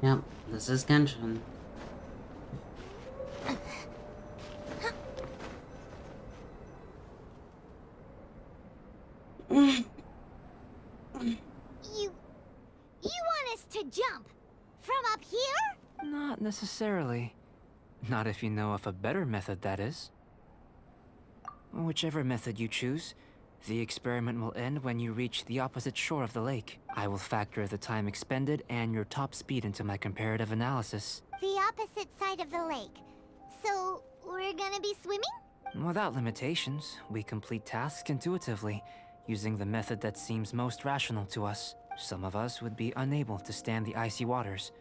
Yep, this is Genshin. You want us to jump? From up here? Not necessarily. Not if you know of a better method, that is. Whichever method you choose, the experiment will end when you reach the opposite shore of the lake. I will factor the time expended and your top speed into my comparative analysis. The opposite side of the lake. So, we're gonna be swimming? Without limitations, we complete tasks intuitively, using the method that seems most rational to us. Some of us would be unable to stand the icy waters.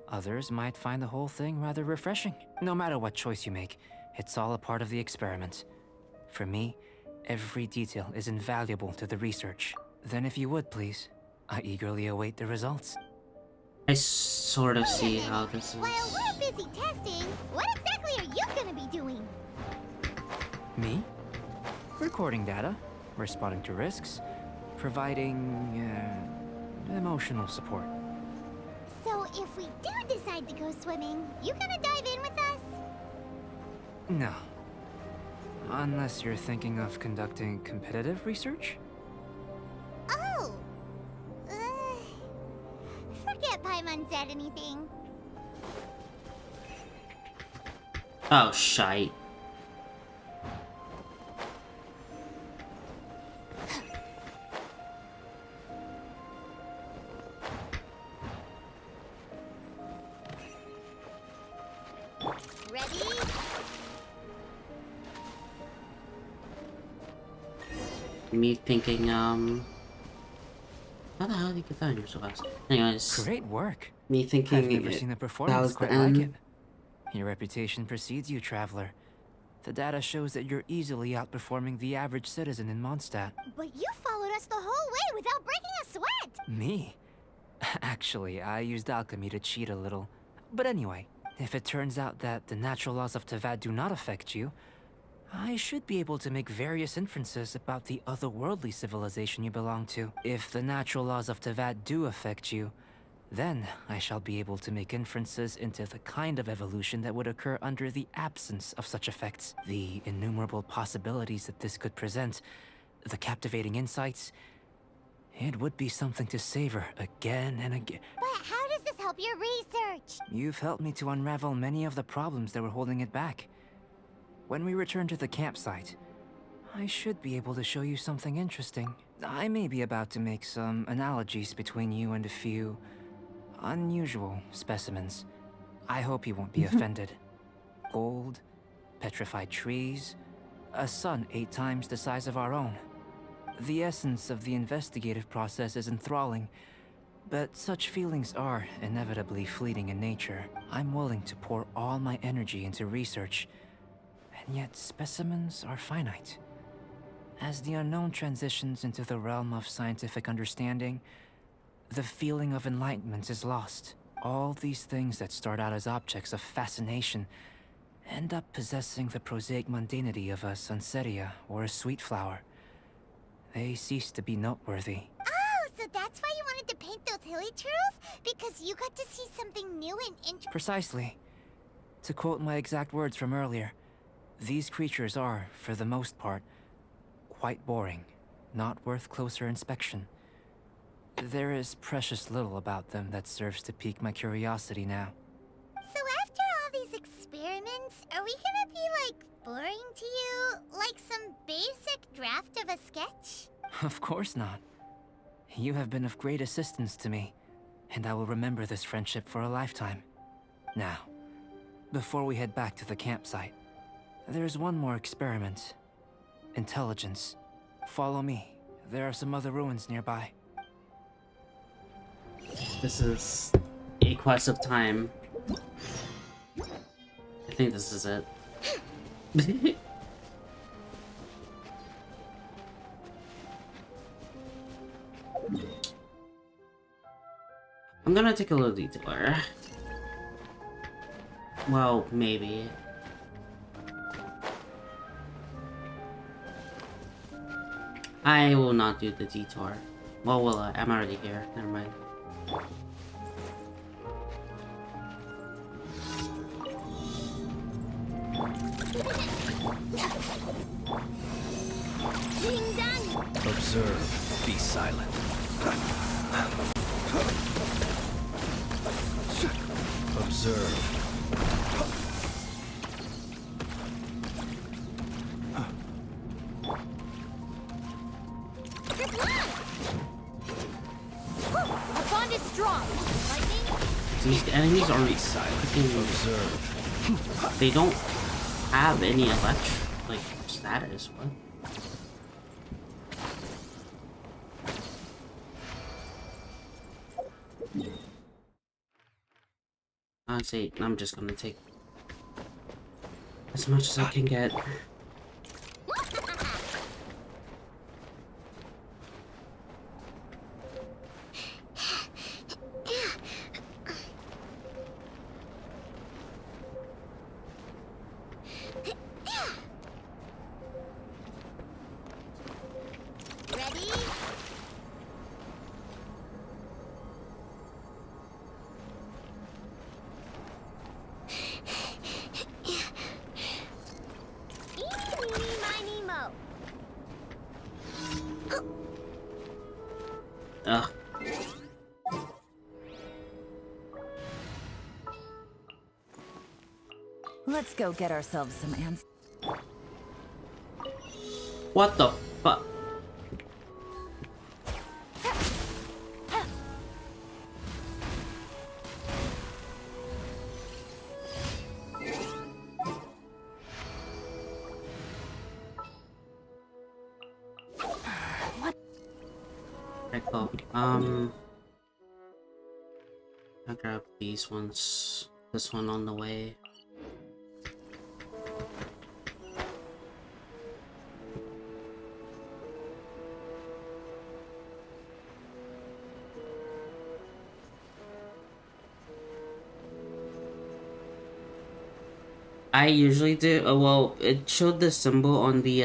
Others might find the whole thing rather refreshing. No matter what choice you make, it's all a part of the experiment. For me, every detail is invaluable to the research. Then if you would, please, I eagerly await the results. I sort of see how this is. While we're busy testing, what exactly are you gonna be doing? Me? Recording data, responding to risks, providing, emotional support. So if we do decide to go swimming, you gonna dive in with us? No. Unless you're thinking of conducting competitive research? Oh! Forget Paimon said anything. Oh, shite. Ready? Me thinking, how the hell did you get that here so fast? Anyways, Great work. me thinking I've never seen a performance was the quite like it. end. Your reputation precedes you, traveler. The data shows that you're easily outperforming the average citizen in Mondstadt. But you followed us the whole way without breaking a sweat! Me? Actually, I used alchemy to cheat a little. But anyway, if it turns out that the natural laws of Teyvat do not affect you, I should be able to make various inferences about the otherworldly civilization you belong to. If the natural laws of Teyvat do affect you, then I shall be able to make inferences into the kind of evolution that would occur under the absence of such effects. The innumerable possibilities that this could present, the captivating insights, it would be something to savor again and again. But how does this help your research? You've helped me to unravel many of the problems that were holding it back. When we return to the campsite, I should be able to show you something interesting. I may be about to make some analogies between you and a few unusual specimens. I hope you won't be offended. Gold, petrified trees, a sun 8 times the size of our own. The essence of the investigative process is enthralling, but such feelings are inevitably fleeting in nature. I'm willing to pour all my energy into research, and yet specimens are finite. As the unknown transitions into the realm of scientific understanding, the feeling of enlightenment is lost. All these things that start out as objects of fascination end up possessing the prosaic mundanity of a sunsetia or a sweet flower. They cease to be noteworthy. Oh, so that's why you wanted to paint those hilly turtles? Because you got to see something new and interesting. Precisely. To quote my exact words from earlier, these creatures are, for the most part, quite boring, not worth closer inspection. There is precious little about them that serves to pique my curiosity now. So after all these experiments, are we gonna be, like, boring to you? Like some basic draft of a sketch? Of course not. You have been of great assistance to me, and I will remember this friendship for a lifetime. Now, before we head back to the campsite, there's one more experiment. Intelligence. Follow me. There are some other ruins nearby. This is a quest of time. I think this is it. I'm gonna take a little detour. Well, maybe. I will not do the detour. Well, will I? I'm already here. Never mind. Observe. Be silent. Observe. These enemies are Silent. Observe. They don't have any like status. What? Honestly, I'm just gonna take as much as I can get. Ugh. Let's go get ourselves some answers. What the fuck? Okay, cool. I'll grab these ones. This one on the way. I usually do. Well, it showed the symbol on the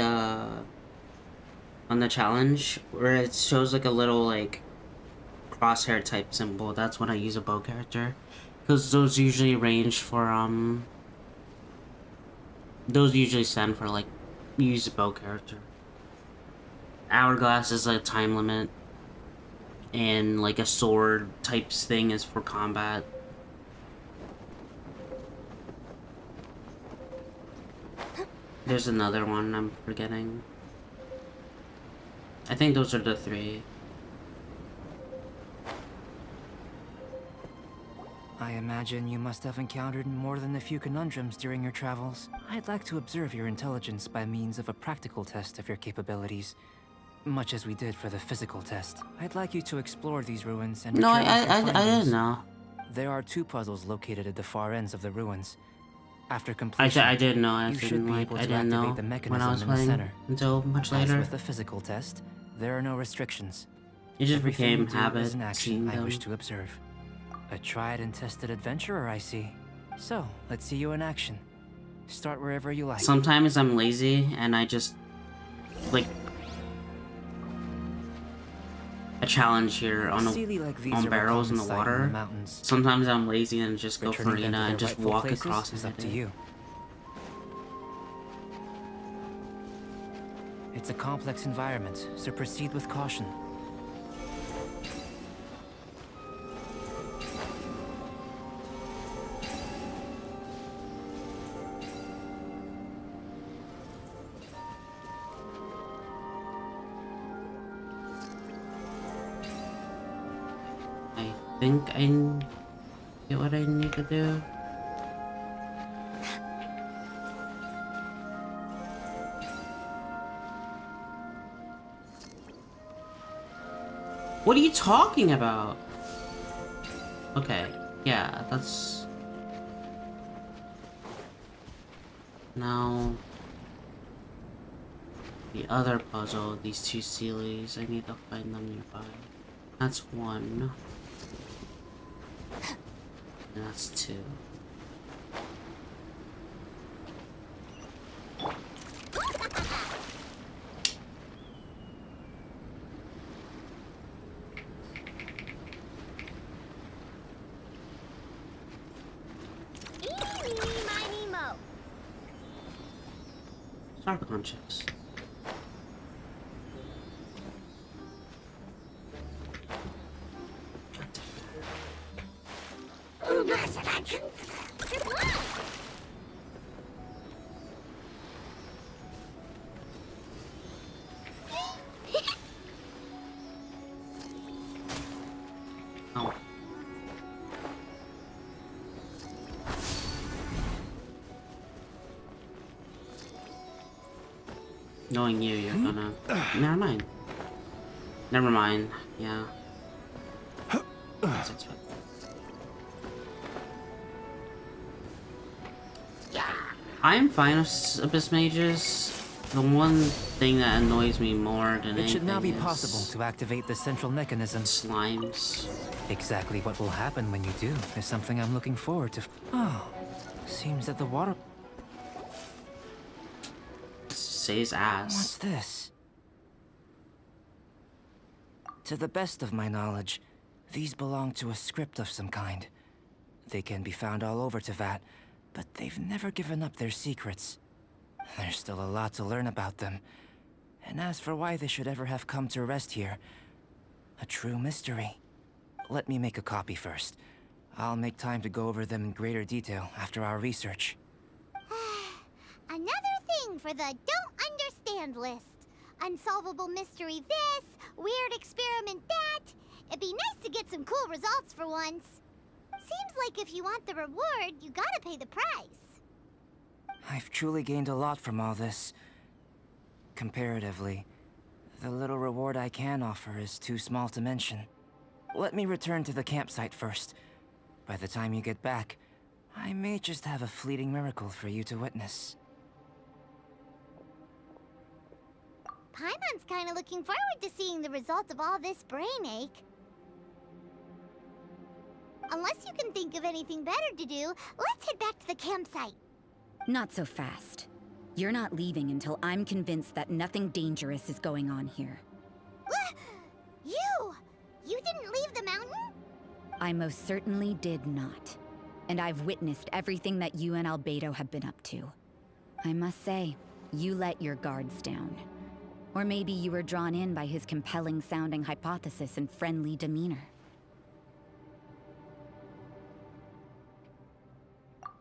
challenge where it shows like a little like crosshair type symbol. That's when I use a bow character, because those usually range for those usually stand for like use a bow character. Hourglass is a time limit, and like a sword types thing is for combat. There's another one I'm forgetting. I think those are the three. I imagine you must have encountered more than a few conundrums during your travels. I'd like to observe your intelligence by means of a practical test of your capabilities, much as we did for the physical test. I'd like you to explore these ruins and No, return with your I findings. didn't know. There are 2 puzzles located at the far ends of the ruins. After completion, I didn't know. I you should didn't be like. able I to didn't know activate the when I mechanism was in the playing center. until much As later. with the physical test, there are no restrictions. It just Everything you became do habit is an action seeing I them. wish to observe. A tried and tested adventurer, I see. So, let's see you in action. Start wherever you like. Sometimes I'm lazy and I just like a challenge here on Sealy like these on are a barrels in common the sight water. the mountains. Sometimes I'm lazy and just go for Returning them arena to their and just rightful walk places across is and up to hit it. you. It's a complex environment, so proceed with caution. I think I get what I need to do. What are you talking about? Okay, yeah, that's... Now... The other puzzle, these 2 Sealies, I need to find them nearby. That's 1. And that's 2. Start on chips. Oh. Knowing you, you're gonna... Never mind. Never mind. Yeah. As expected. I'm fine with Abyss Mages. The one thing that annoys me more than It should now be anything possible is to activate the central mechanism. slimes. Exactly what will happen when you do is something I'm looking forward to. Oh, seems that the water... Says What's ass. this? To the best of my knowledge, these belong to a script of some kind. They can be found all over Teyvat, but they've never given up their secrets. There's still a lot to learn about them. And as for why they should ever have come to rest here, a true mystery. Let me make a copy first. I'll make time to go over them in greater detail after our research. Another thing for the don't understand list. Unsolvable mystery this, weird experiment that. It'd be nice to get some cool results for once. Seems like if you want the reward, you gotta pay the price. I've truly gained a lot from all this. Comparatively, the little reward I can offer is too small to mention. Let me return to the campsite first. By the time you get back, I may just have a fleeting miracle for you to witness. Paimon's kinda looking forward to seeing the results of all this brain ache. Unless you can think of anything better to do, let's head back to the campsite. Not so fast. You're not leaving until I'm convinced that nothing dangerous is going on here. You! You didn't leave the mountain? I most certainly did not. And I've witnessed everything that you and Albedo have been up to. I must say, you let your guards down. Or maybe you were drawn in by his compelling-sounding hypothesis and friendly demeanor.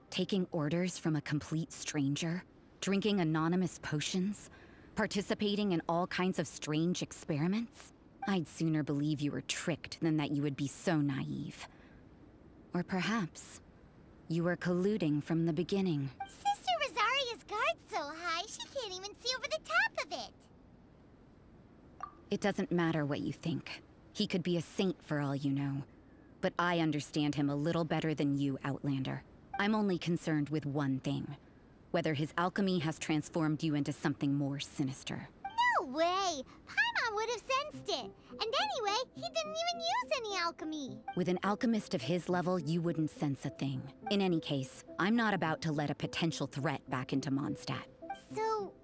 Taking orders from a complete stranger, drinking anonymous potions, participating in all kinds of strange experiments? I'd sooner believe you were tricked than that you would be so naive. Or perhaps you were colluding from the beginning. Sister Rosaria's guard's so high, she can't even see over the top of it. It doesn't matter what you think. He could be a saint for all you know. But I understand him a little better than you, Outlander. I'm only concerned with one thing. Whether his alchemy has transformed you into something more sinister. No way! Paimon would have sensed it. And anyway, he didn't even use any alchemy. With an alchemist of his level, you wouldn't sense a thing. In any case, I'm not about to let a potential threat back into Mondstadt. So,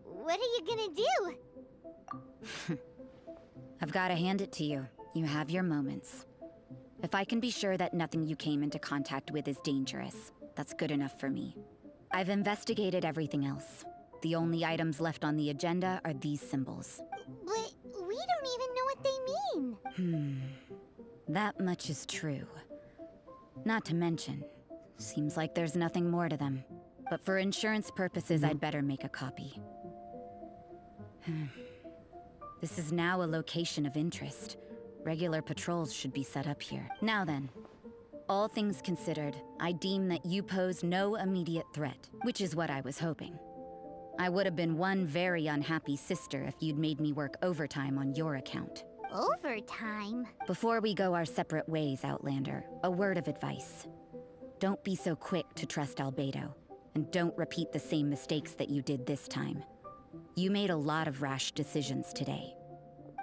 what are you gonna do? I've got to hand it to you. You have your moments. If I can be sure that nothing you came into contact with is dangerous, that's good enough for me. I've investigated everything else. The only items left on the agenda are these symbols. But we don't even know what they mean. That much is true. Not to mention, seems like there's nothing more to them. But for insurance purposes, I'd better make a copy. This is now a location of interest. Regular patrols should be set up here. Now then, all things considered, I deem that you pose no immediate threat, which is what I was hoping. I would have been one very unhappy sister if you'd made me work overtime on your account. Overtime? Before we go our separate ways, Outlander, a word of advice. Don't be so quick to trust Albedo, and don't repeat the same mistakes that you did this time. You made a lot of rash decisions today.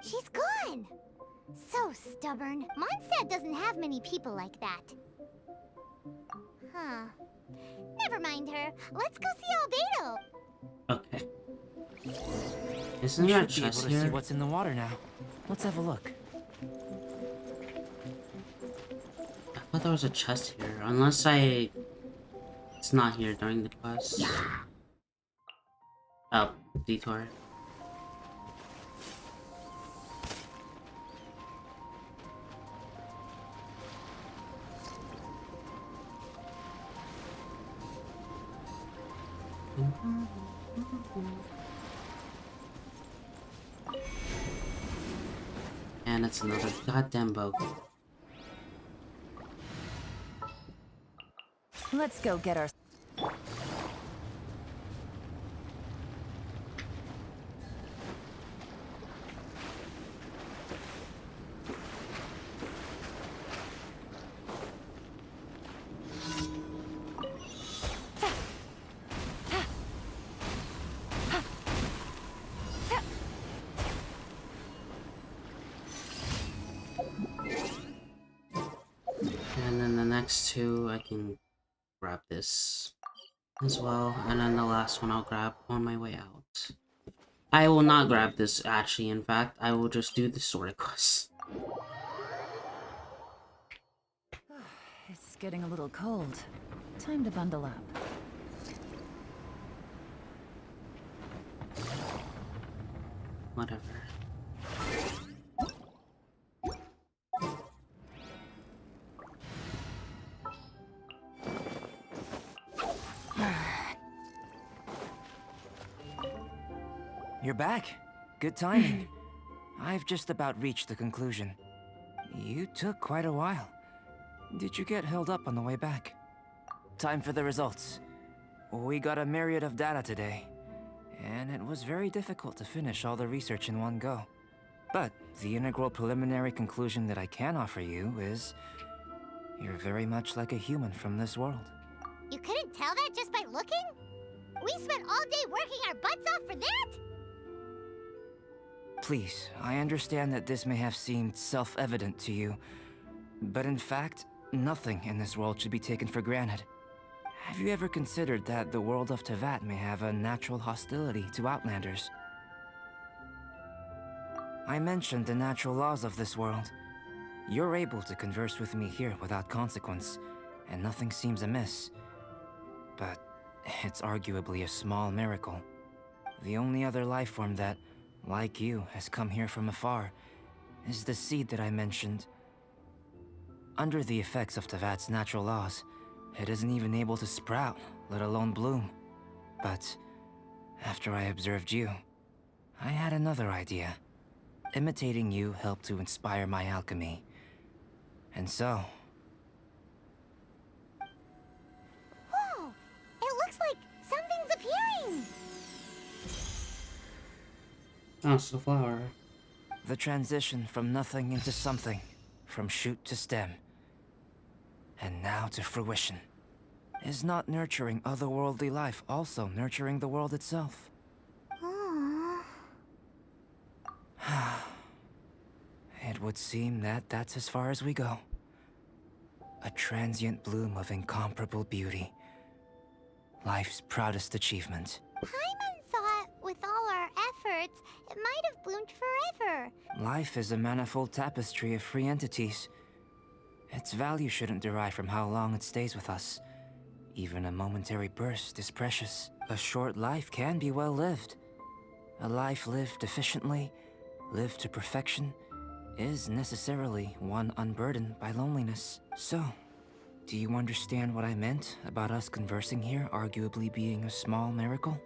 She's gone! So stubborn. Mondstadt doesn't have many people like that. Huh. Never mind her. Let's go see Albedo. Okay. Isn't We there a should be able chest to see here? what's in the water now. Let's have a look. I thought there was a chest here. Unless it's not here during the quest. Oh, detour. And it's another goddamn boat. Let's go get our... And then the next two, I can grab this as well. And then the last one I'll grab on my way out. I will not grab this, actually, in fact. I will just do the sword quest. It's getting a little cold. Time to bundle up. Whatever. You're back. Good timing. I've just about reached the conclusion. You took quite a while. Did you get held up on the way back? Time for the results. We got a myriad of data today, and it was very difficult to finish all the research in one go. But the integral preliminary conclusion that I can offer you is you're very much like a human from this world. You couldn't tell that just by looking? We spent all day working our butts off for that? Please, I understand that this may have seemed self-evident to you, but in fact, nothing in this world should be taken for granted. Have you ever considered that the world of Teyvat may have a natural hostility to Outlanders? I mentioned the natural laws of this world. You're able to converse with me here without consequence, and nothing seems amiss. But it's arguably a small miracle. The only other life form that, like you, has come here from afar is the seed that I mentioned. Under the effects of Teyvat's natural laws, it isn't even able to sprout, let alone bloom. But after I observed you, I had another idea. Imitating you helped to inspire my alchemy. And so, Oh, it's the flower. The transition from nothing into something, from shoot to stem, and now to fruition. Is not nurturing otherworldly life also nurturing the world itself? Aww. It would seem that that's as far as we go. A transient bloom of incomparable beauty. Life's proudest achievement. Paimon thought, with all our efforts, it might have bloomed forever. Life is a manifold tapestry of free entities. Its value shouldn't derive from how long it stays with us. Even a momentary burst is precious. A short life can be well lived. A life lived efficiently, lived to perfection, is necessarily one unburdened by loneliness. So, do you understand what I meant about us conversing here arguably being a small miracle?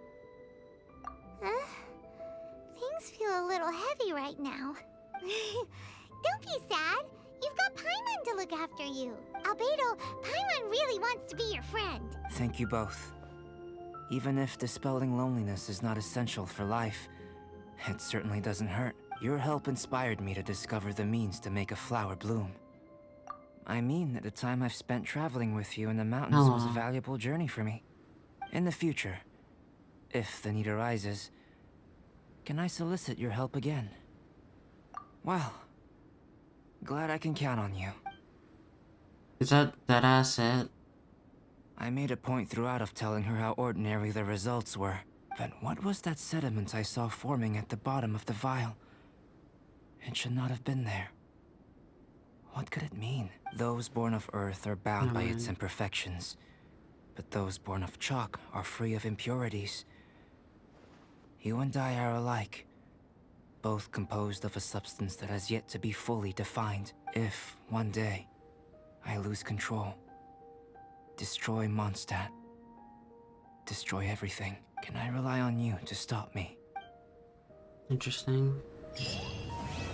Things feel a little heavy right now. Don't be sad. You've got Paimon to look after you. Albedo, Paimon really wants to be your friend. Thank you both. Even if dispelling loneliness is not essential for life, it certainly doesn't hurt. Your help inspired me to discover the means to make a flower bloom. I mean that the time I've spent traveling with you in the mountains was a valuable journey for me. In the future, if the need arises, can I solicit your help again? Well, glad I can count on you. Is that ass it? I made a point throughout of telling her how ordinary the results were. But what was that sediment I saw forming at the bottom of the vial? It should not have been there. What could it mean? Those born of Earth are bound by its imperfections, but those born of chalk are free of impurities. You and I are alike, both composed of a substance that has yet to be fully defined. If, one day, I lose control, destroy Mondstadt, destroy everything, can I rely on you to stop me? Interesting.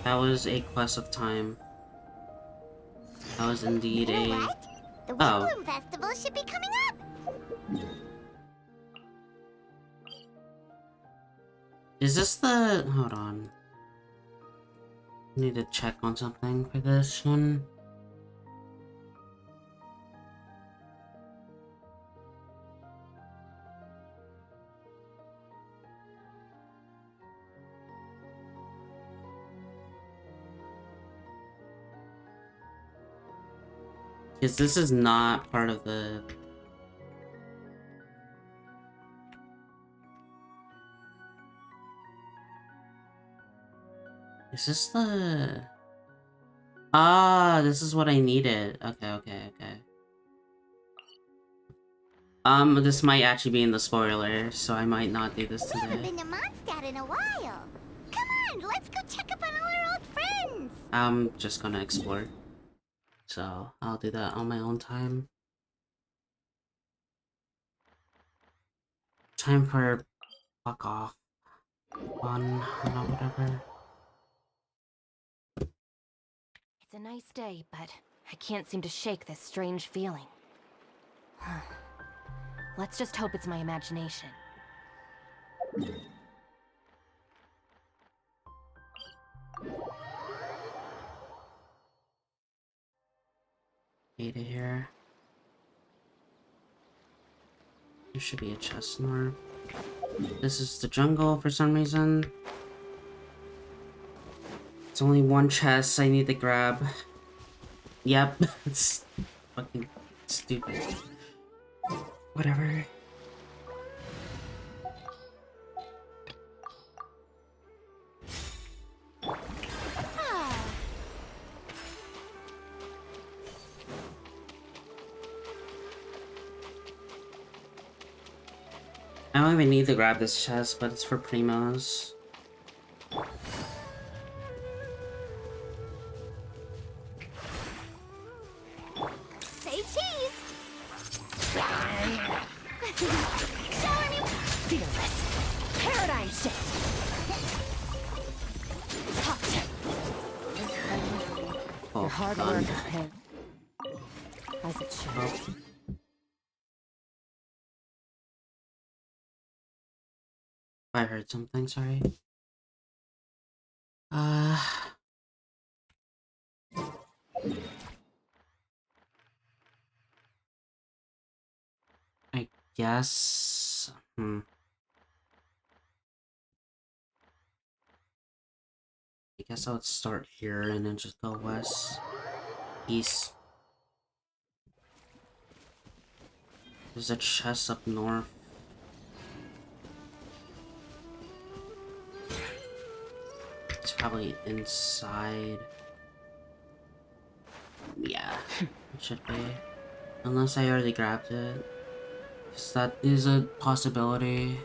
That was a quest of time. That was indeed You know a... what? The Oh. Windbloom Festival should be coming up. Is this the... Hold on. I need to check on something for this one. Because this is not part of the... Is this the... Ah, this is what I needed. Okay. This might actually be in the spoiler, so I might not do this We haven't today. been to Mondstadt in a while. Come on, let's go check up on all our old friends. I'm just gonna explore. So, I'll do that on my own time. Time for... Fuck off. Fun, whatever. It's a nice day, but I can't seem to shake this strange feeling. Let's just hope it's my imagination. Data here. There should be a chest north. This is the jungle for some reason. It's only one chest I need to grab. Yep, it's fucking stupid. Whatever. I don't even need to grab this chest, but it's for primos. Say cheese. Fearless. Paradigm shift. Top tip. Oh, Your hard done. work is paying. As it should. Oh. I heard something, sorry. I guess. I guess I would start here and then just go west, east. There's a chest up north. It's probably inside. Yeah, it should be. Unless I already grabbed it. So that is a possibility.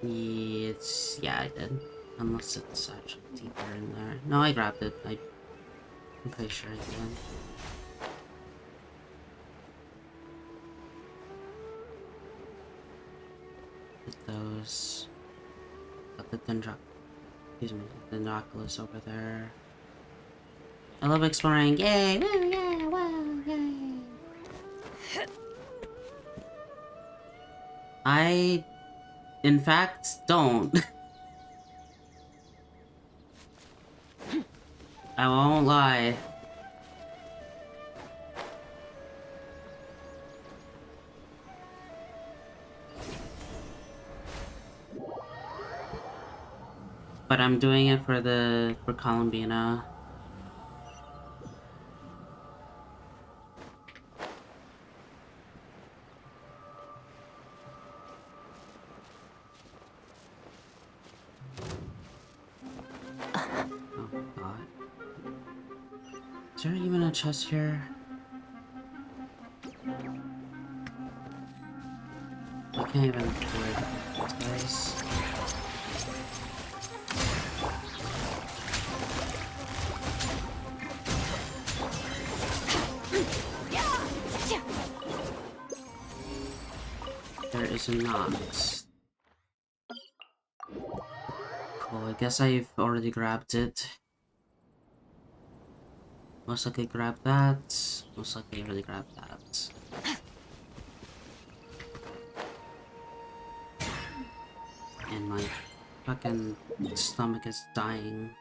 Yeah, I did. Unless it's actually deeper in there. No, I grabbed it. I'm pretty sure I did. Put those. Got the Dendroculus over there. I love exploring. Yay! Woo! Yeah! Wow! Yay! I, in fact, don't. I won't lie. But I'm doing it for Columbina. Oh god. Is there even a chest here? I can't even do it, guys. There is not. Cool, I guess I've already grabbed it. Most likely grab that. Most likely already grabbed that. And my fucking stomach is dying.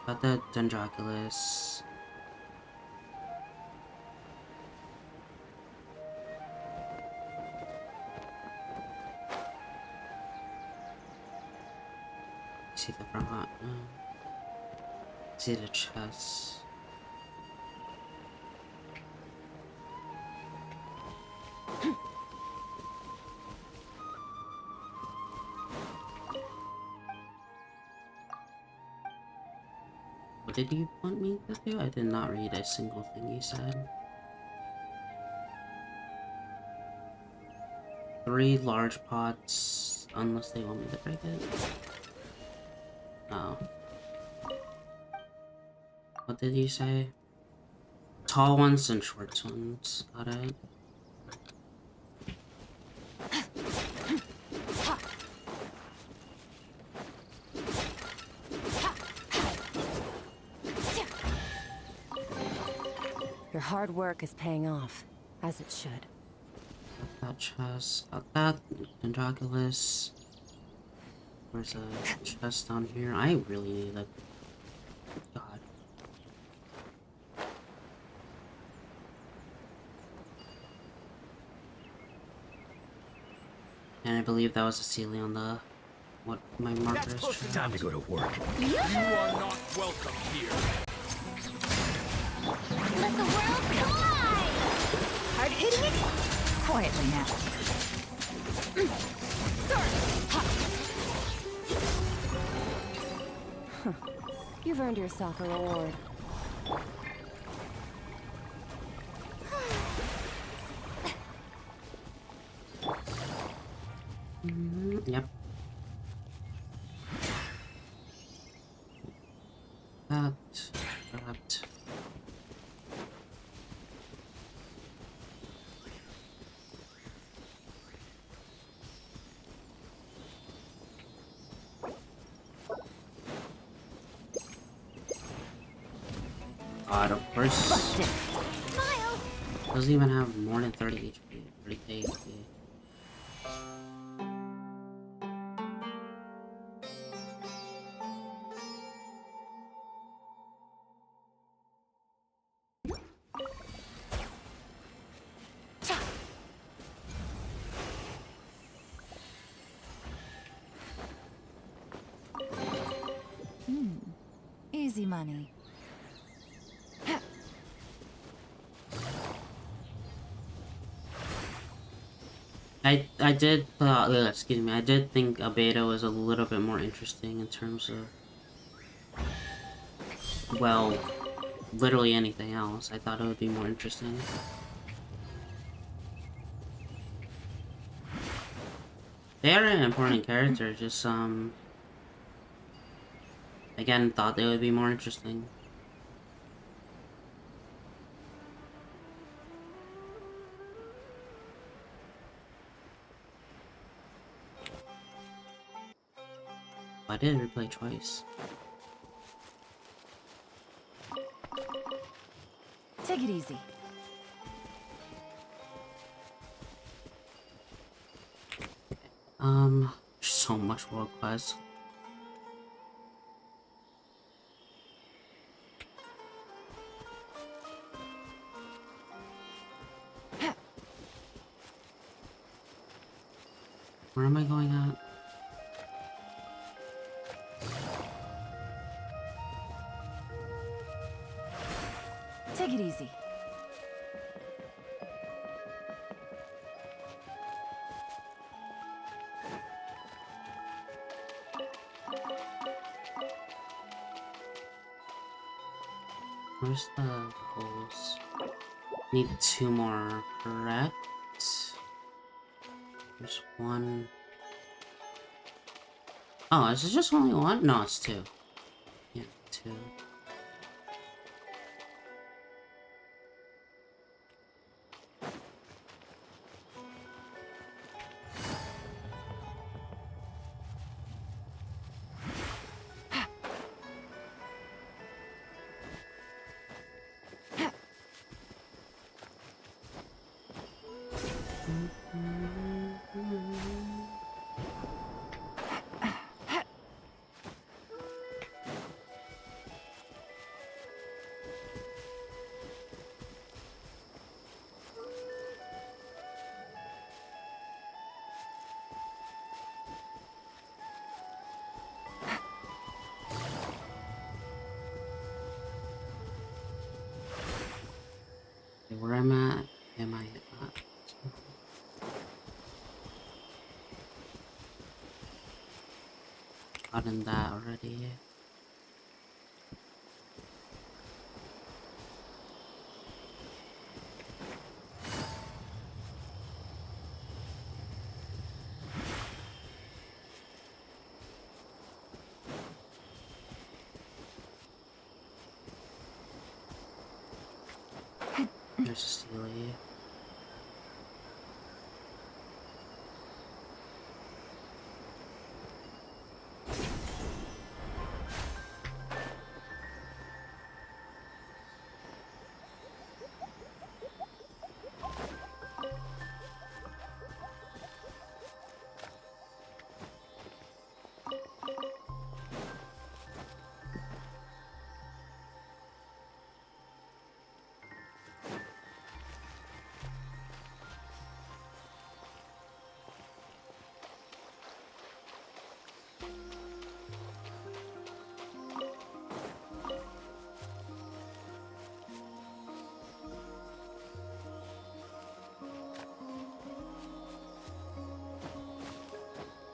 Got the Dendroculus. See the front. See the chest. What did you want me to do? I did not read a single thing you said. 3 large pots, unless they want me to break it. Oh. What did you say? Tall ones and short ones. Got it. Your hard work is paying off, as it should. Got that chest. Got that. Dendroculus. There's a chest down here. I really need a... God. And I believe that was a ceiling on the... what my marker is showing. Time to go to work. You are not welcome here. Let the world collide! Hard hitting it? Quietly now. You've earned yourself a reward. Yep. That. God, of course. Smile! Doesn't even have more than 30 HP. 30k HP. Easy money. I did excuse me, I did think a beta was a little bit more interesting in terms of, well, literally anything else. I thought it would be more interesting. They are an important character, just again, thought they would be more interesting. I did replay twice. Take it easy. So much world class. Where am I going at? Take it easy. Where's the holes? Need 2 more, correct? There's 1. Oh, is it just only 1? No, it's 2. Yeah, 2. Where am I at? Am I at? Gotten that already. There's Steely.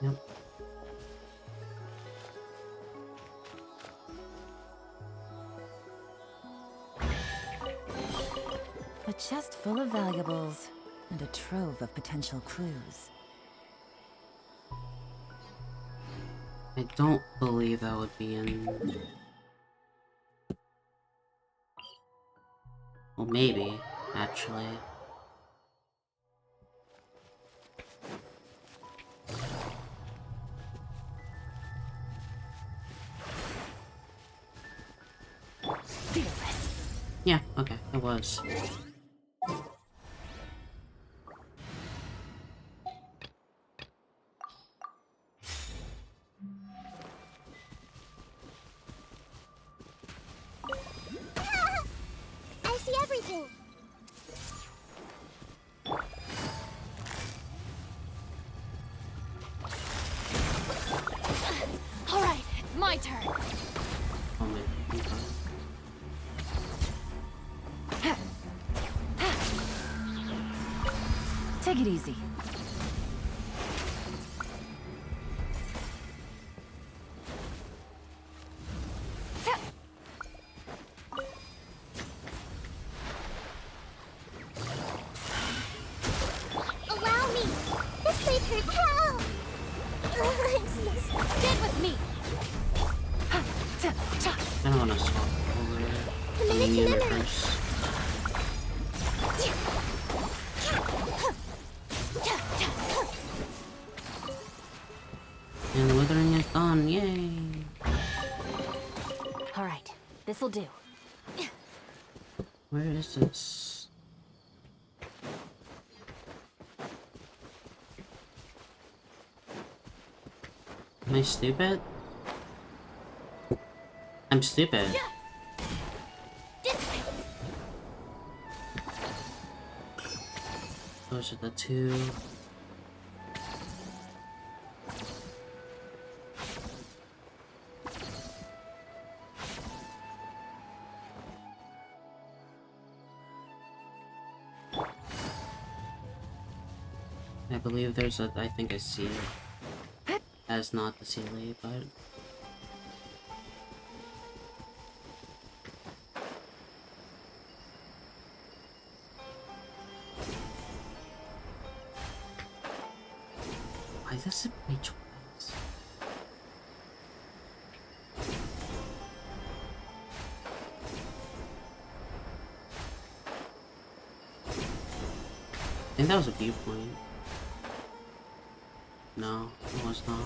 Yep. A chest full of valuables and a trove of potential clues. I don't believe that would be in... Well, maybe, actually. Yeah, okay, it was. Take it easy. Allow me! This place hurts hell! Stand with me! I don't want to swap over the main universe. And the withering is gone, yay! Alright, this'll do. Where is this? Am I stupid? I'm stupid. Those are the two. I believe there's a, I think I see it as not the Sealy, but why does it play twice? I think that was a viewpoint. No, it was not.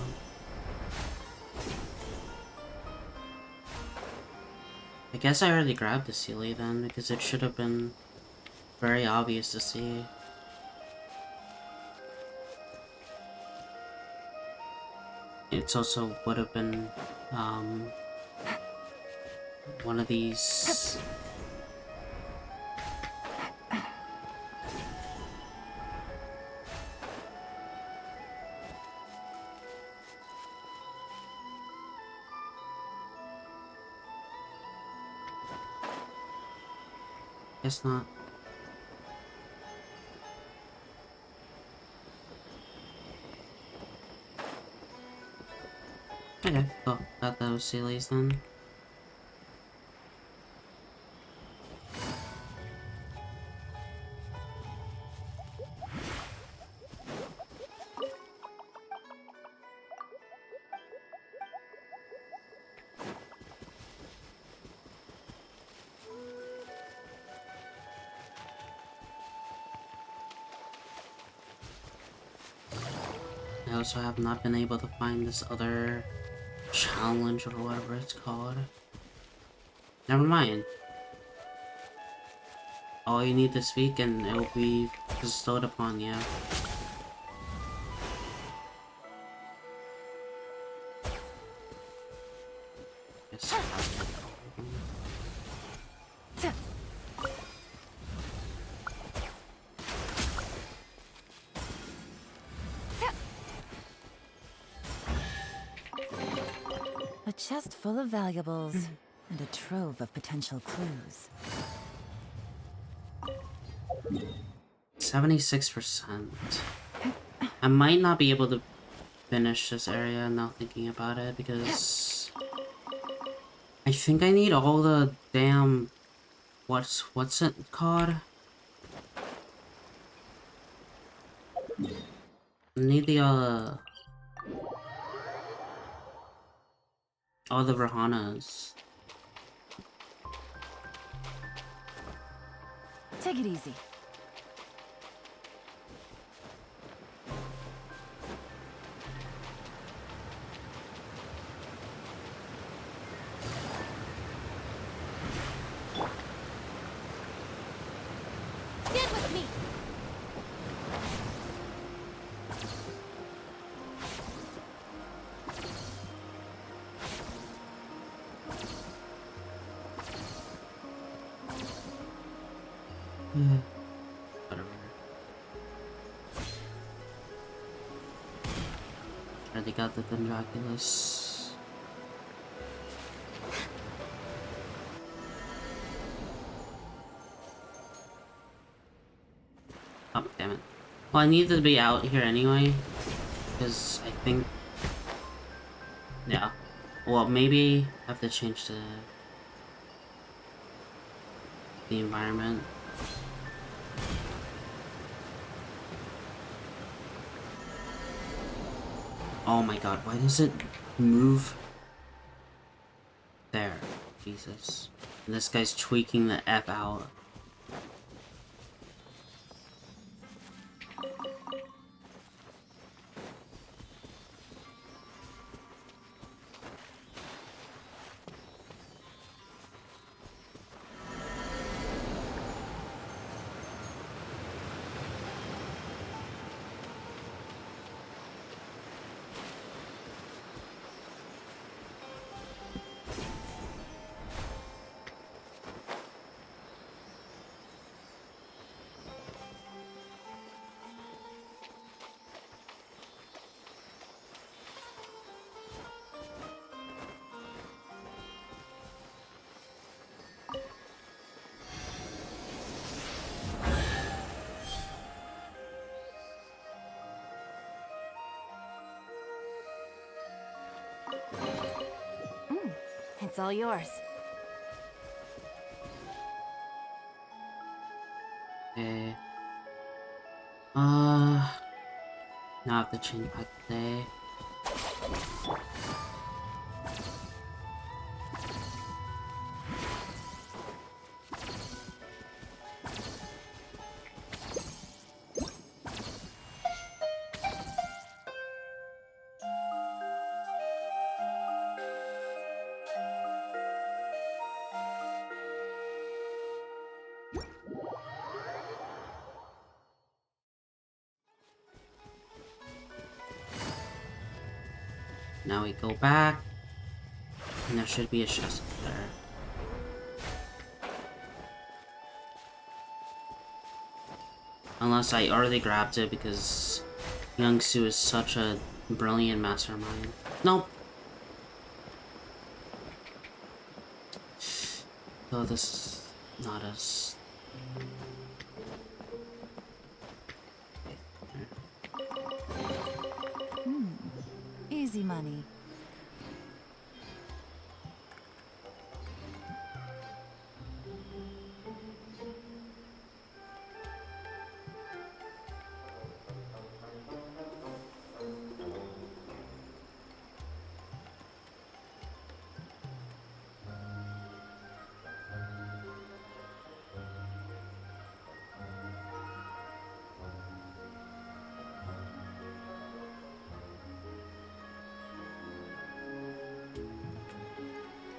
I guess I already grabbed the Sealy then, because it should have been very obvious to see. It's also would have been one of these. Guess not. Okay, cool. Got those Sealies then. I also have not been able to find this other challenge or whatever it's called. Never mind. All you need to speak and it will be bestowed upon you. Yes. A chest full of valuables and a trove of potential clues. 76%. I might not be able to finish this area now thinking about it because I think I need all the damn what's it called? I need the all the Rahanas. Take it easy. Stand with me! Yeah. Whatever. Already got the Draculus. Oh, damn it. Well, I need to be out here anyway, because I think... Yeah. Well, maybe I have to change the environment. Oh my god, why does it move? There. Jesus. And this guy's tweaking the F out. It's all yours. Okay. Now I have to change back today. Now we go back, and there should be a chest there. Unless I already grabbed it because Youngsu is such a brilliant mastermind. Nope. Though this is not as... Easy money.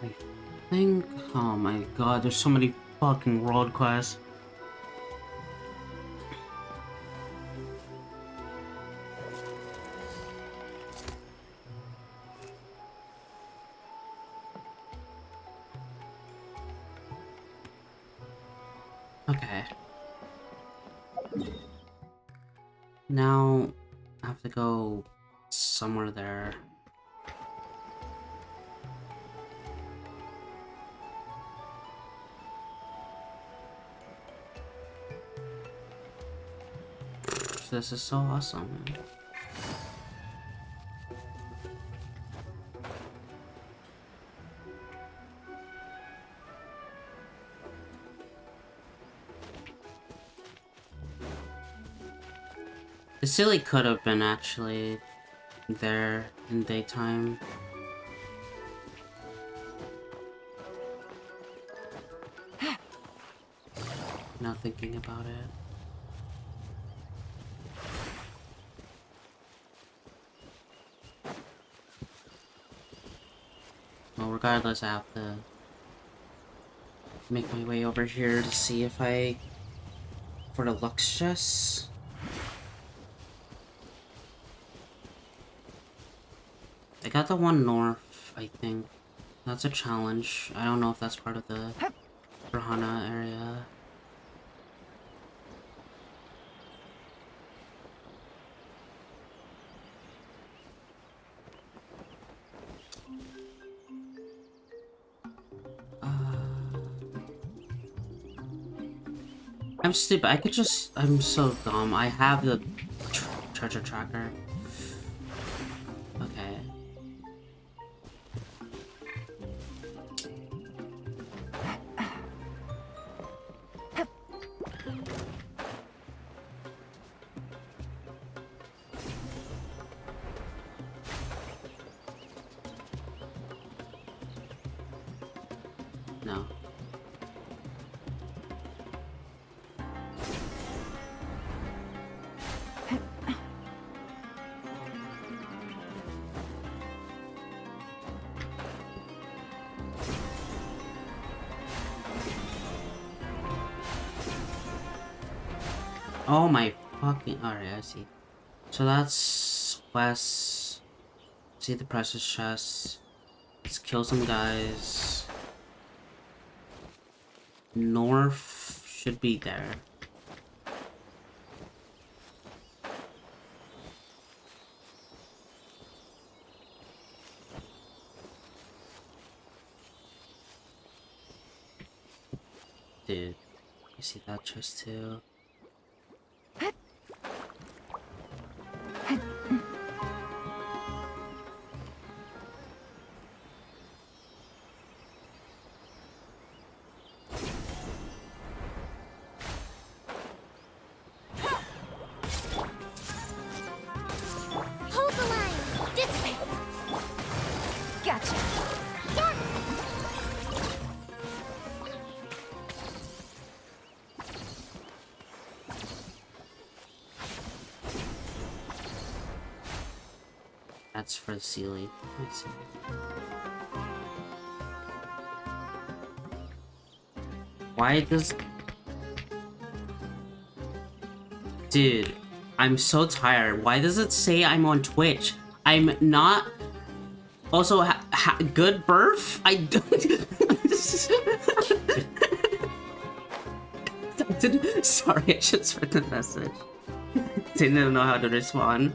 I think... Oh my god, there's so many fucking world quests. Okay. Now, I have to go somewhere there. This is so awesome. The silly could have been actually there in daytime. Not thinking about it. Well, regardless, I have to make my way over here to see if I... for the Lux chest. I got the one north, I think. That's a challenge. I don't know if that's part of the Rahana area. I'm stupid. I could just... I'm so dumb. I have the treasure tracker. Okay. No. Oh my fucking... Alright, I see. So that's west. See the precious chest. Let's kill some guys. North should be there. Dude, you see that chest too? Hold the line! This way! Gotcha. That's for the ceiling. I see. Why does... Dude, I'm so tired. Why does it say I'm on Twitch? I'm not... Also, good birth? I don't... Sorry, I just read the message. Didn't know how to respond.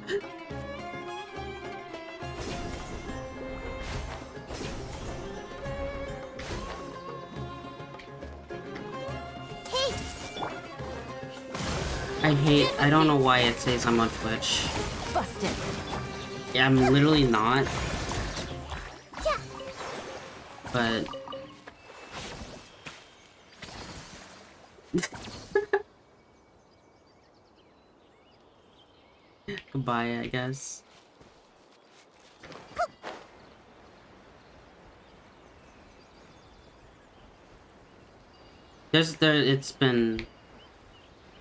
I don't know why it says I'm on Twitch. Busted. Yeah, I'm literally not. But... Goodbye, I guess.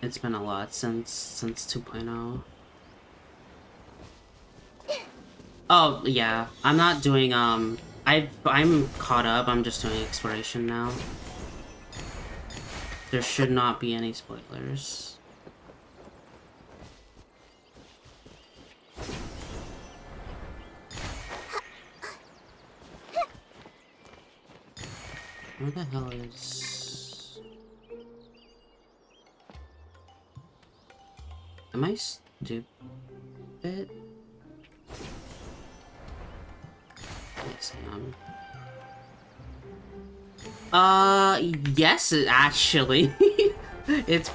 It's been a lot since 2.0. Oh yeah, I'm not doing I'm caught up. I'm just doing exploration now. There should not be any spoilers. Where the hell is... Am I stupid? Yes, I am. Yes, actually. It's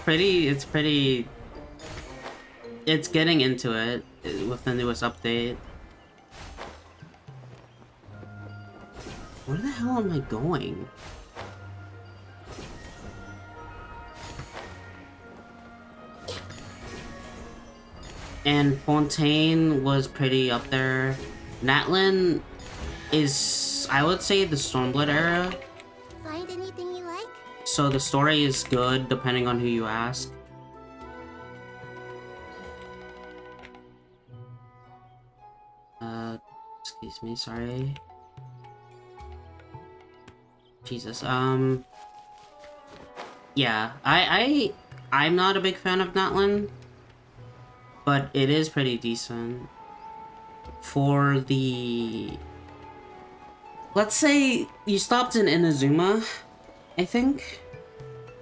getting into it with the newest update. Where the hell am I going? And Fontaine was pretty up there. Natlin is, I would say, the Stormblood era. Find anything you like? So the story is good, depending on who you ask. Excuse me, sorry. Jesus, yeah, I'm not a big fan of Natlin, but it is pretty decent. For the... Let's say you stopped in Inazuma, I think?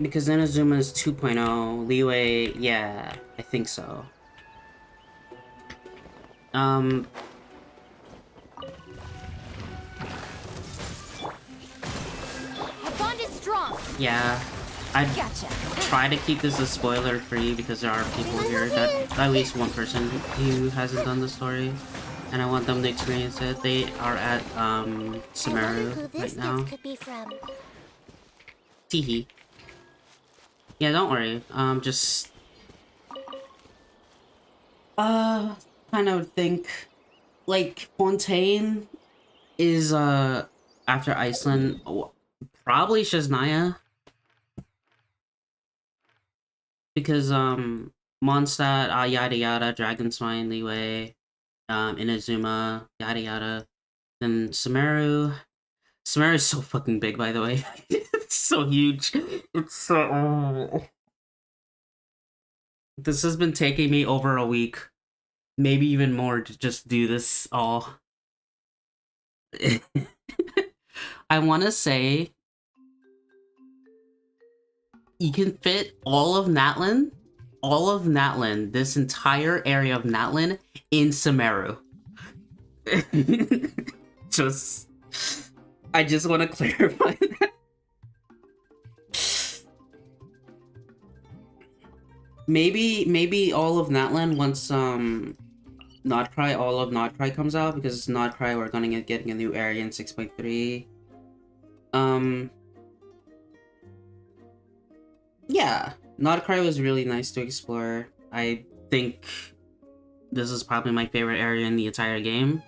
Because Inazuma is 2.0, Leeway, yeah, I think so. Our bond is strong. Yeah. I try to keep this a spoiler free because there are people here that, at least one person who hasn't done the story, and I want them to experience it. They are at Sumeru right now. Teehee. Yeah, don't worry. Just kind of think like Fontaine is after Iceland, probably Shaznia. Because, Mondstadt, yada yada, Dragonsmine, Liyue, Inazuma, yada yada. Then Sumeru. Sumeru is so fucking big, by the way. It's so huge. It's so... This has been taking me over a week. Maybe even more to just do this all. I want to say... You can fit all of Natlan, this entire area of Natlan, in Sumeru. I just want to clarify that. Maybe all of Natlan once Nodcry, all of Nodcry comes out, because Nodcry we're gonna getting a new area in 6.3. Yeah, Nodcry was really nice to explore. I think this is probably my favorite area in the entire game.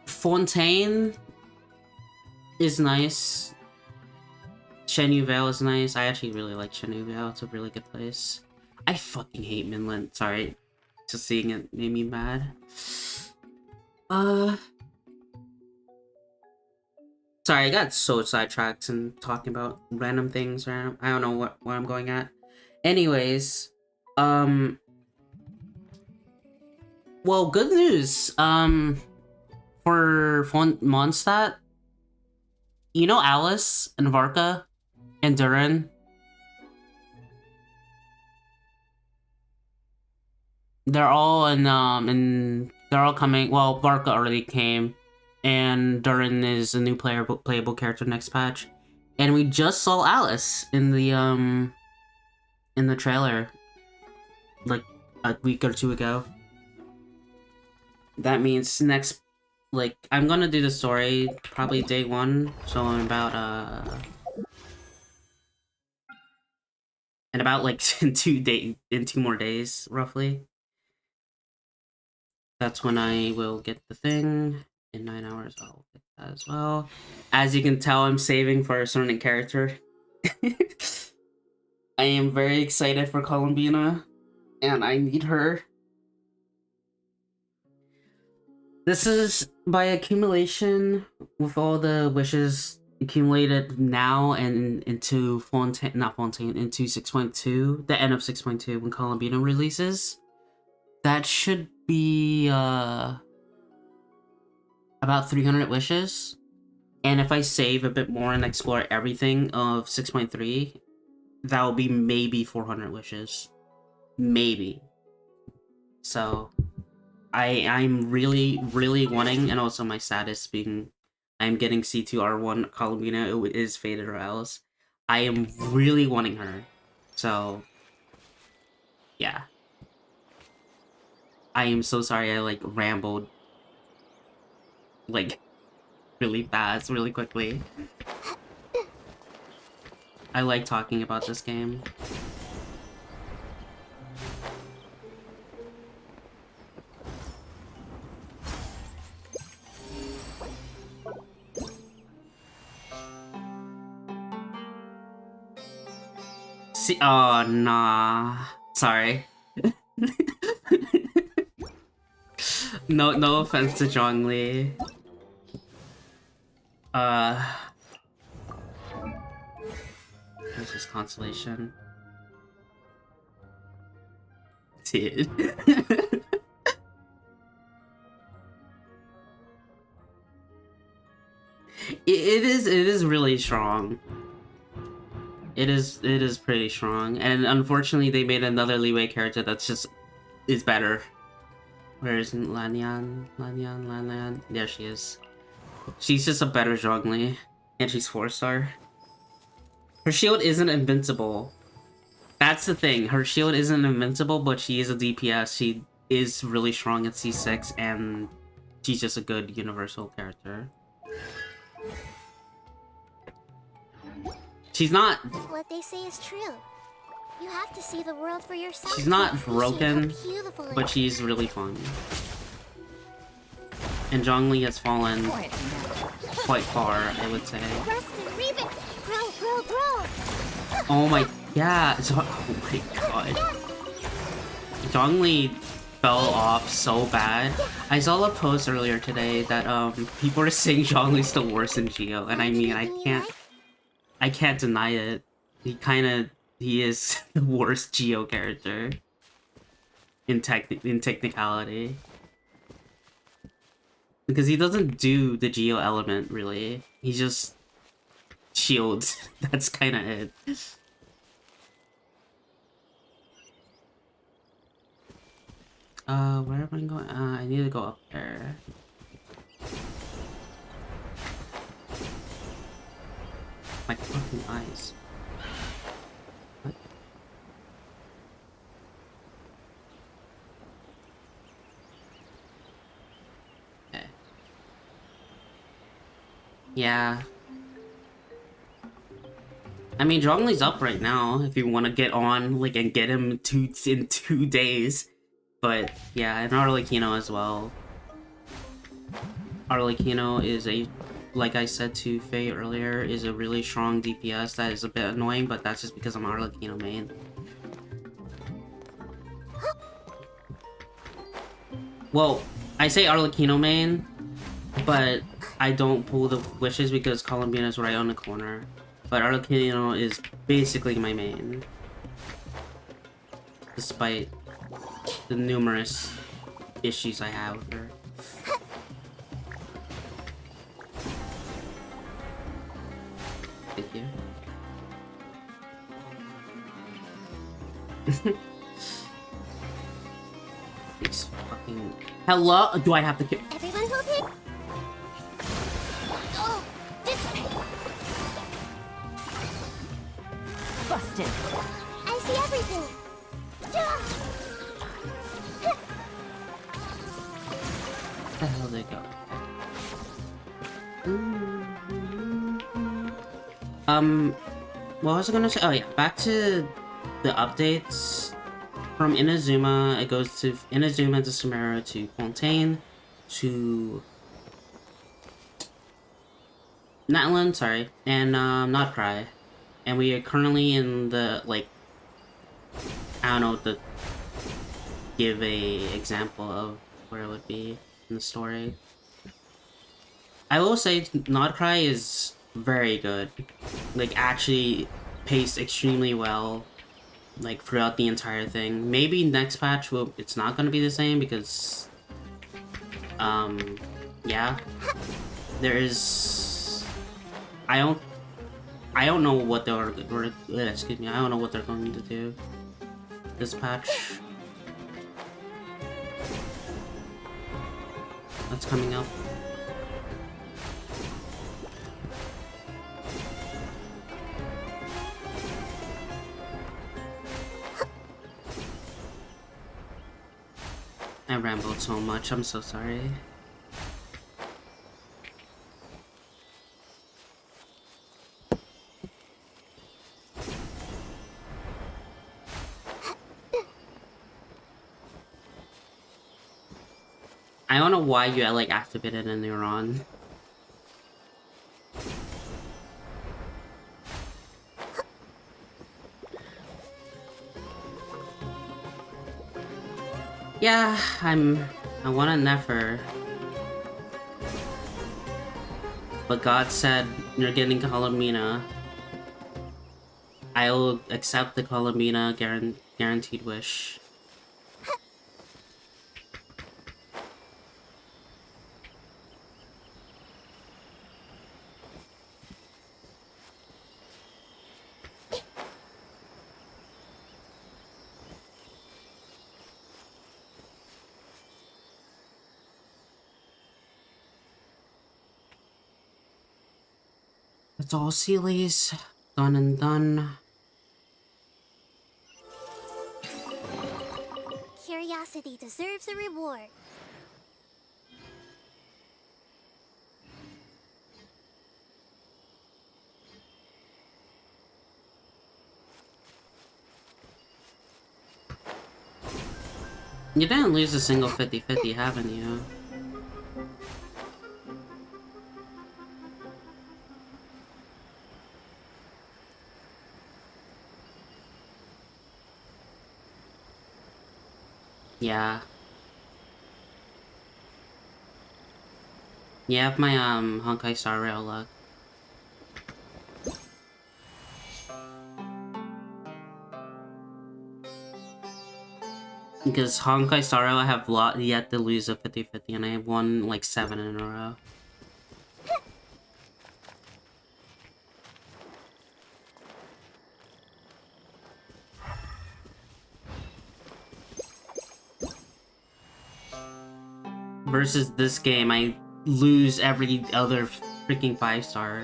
Fontaine is nice. Shenyu Vale is nice. I actually really like Shenyu Vale. It's a really good place. I fucking hate Minland. Sorry. Just seeing it made me mad. Sorry, I got so sidetracked and talking about random things. I don't know what I'm going at. Anyways, well, good news. For Mondstadt, you know Alice and Varka and Durin? They're all they're all coming. Well, Varka already came. And Durin is a new playable character next patch, and we just saw Alice in the trailer, like a week or two ago. That means next, like, I'm gonna do the story probably day 1, so in about like in 2 more days roughly. That's when I will get the thing. In 9 hours, I'll get that as well. As you can tell, I'm saving for a certain character. I am very excited for Columbina, and I need her. This is by accumulation, with all the wishes accumulated now and into into 6.2, the end of 6.2 when Columbina releases. That should be about 300 wishes, and if I save a bit more and explore everything of 6.3, that will be maybe 400 wishes. Maybe. So, I'm really wanting, and also my status being, I'm getting C2R1 Columbina, it is Faded or else. I am really wanting her. So, yeah. I am so sorry I, like, rambled like really fast, really quickly. I like talking about this game. See, oh nah, sorry. No offense to Zhongli. This is consolation. Dude. It is really strong. It is pretty strong, and unfortunately they made another Liyue character that's just is better. Where is Lanyan? There she is. She's just a better Zhongli. And she's 4-star. Her shield isn't invincible. That's the thing. Her shield isn't invincible, but she is a DPS. She is really strong at C6, and she's just a good universal character. She's not... What they say is true. You have to see the world for yourself. She's not broken, How beautiful it but she's really fun. And Zhongli has fallen quite far, I would say. Rustin, Reven, grow. Oh my... Yeah, oh my god. Zhongli fell off so bad. I saw a post earlier today that people are saying Zhongli's the worst in Geo, and I mean, I can't deny it. He is the worst Geo character in technicality. Because he doesn't do the Geo element, really. He just shields. That's kind of it. Where am I going? I need to go up there. My fucking eyes. What? Okay. Yeah. I mean, Zhongli's up right now, if you want to get on, like, and get him in 2 days. But, yeah, and Arlecchino as well. Arlecchino is a, like I said to Faye earlier, is a really strong DPS that is a bit annoying, but that's just because I'm Arlecchino main. Well, I say Arlecchino main, but I don't pull the wishes because Columbina is right on the corner. But Arlecchino is basically my main. Despite the numerous issues I have with her. Thank you. These fucking... Hello? Do I have to kill? Everyone hold it. Oh, this way. Busted. I see everything. Where the hell did they go? What was I gonna say? Oh yeah, back to the updates. From Inazuma, it goes to Inazuma to Sumeru to Fontaine to Natlan, sorry, and Not Cry. And we are currently in the, like, I don't know what to give a example of where it would be in the story. I will say Not Cry is very good. Like, actually paced extremely well, like, throughout the entire thing. Maybe next patch it's not gonna be the same because yeah. There is I don't know what they're excuse me, I don't know what they're going to do this patch. That's coming up. I rambled so much, I'm so sorry. I don't know why you like activated a neuron. Yeah, I want a Nefer. But God said, you're getting Columbina. I will accept the Columbina guaranteed wish. That's all, Sealies. Done and done. Curiosity deserves a reward. You didn't lose a single 50-50, haven't you? Yeah. You have my, Honkai Star Rail luck. Because Honkai Star Rail, I have yet to lose a 50-50, and I have won, like, 7 in a row. Versus this game, I lose every other freaking 5-star.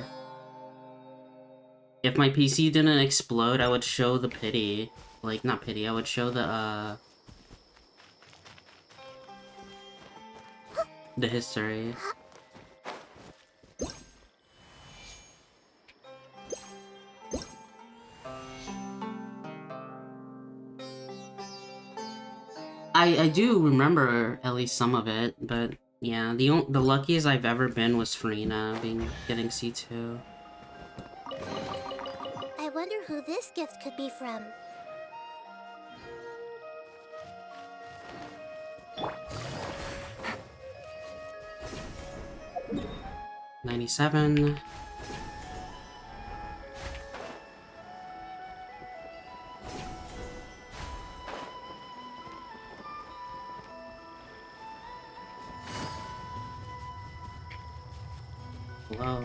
If my PC didn't explode, I would show the pity. Like, not pity, I would show the history. I do remember at least some of it, but yeah, the luckiest I've ever been was Farina getting C2. I wonder who this gift could be from. $97. Hello,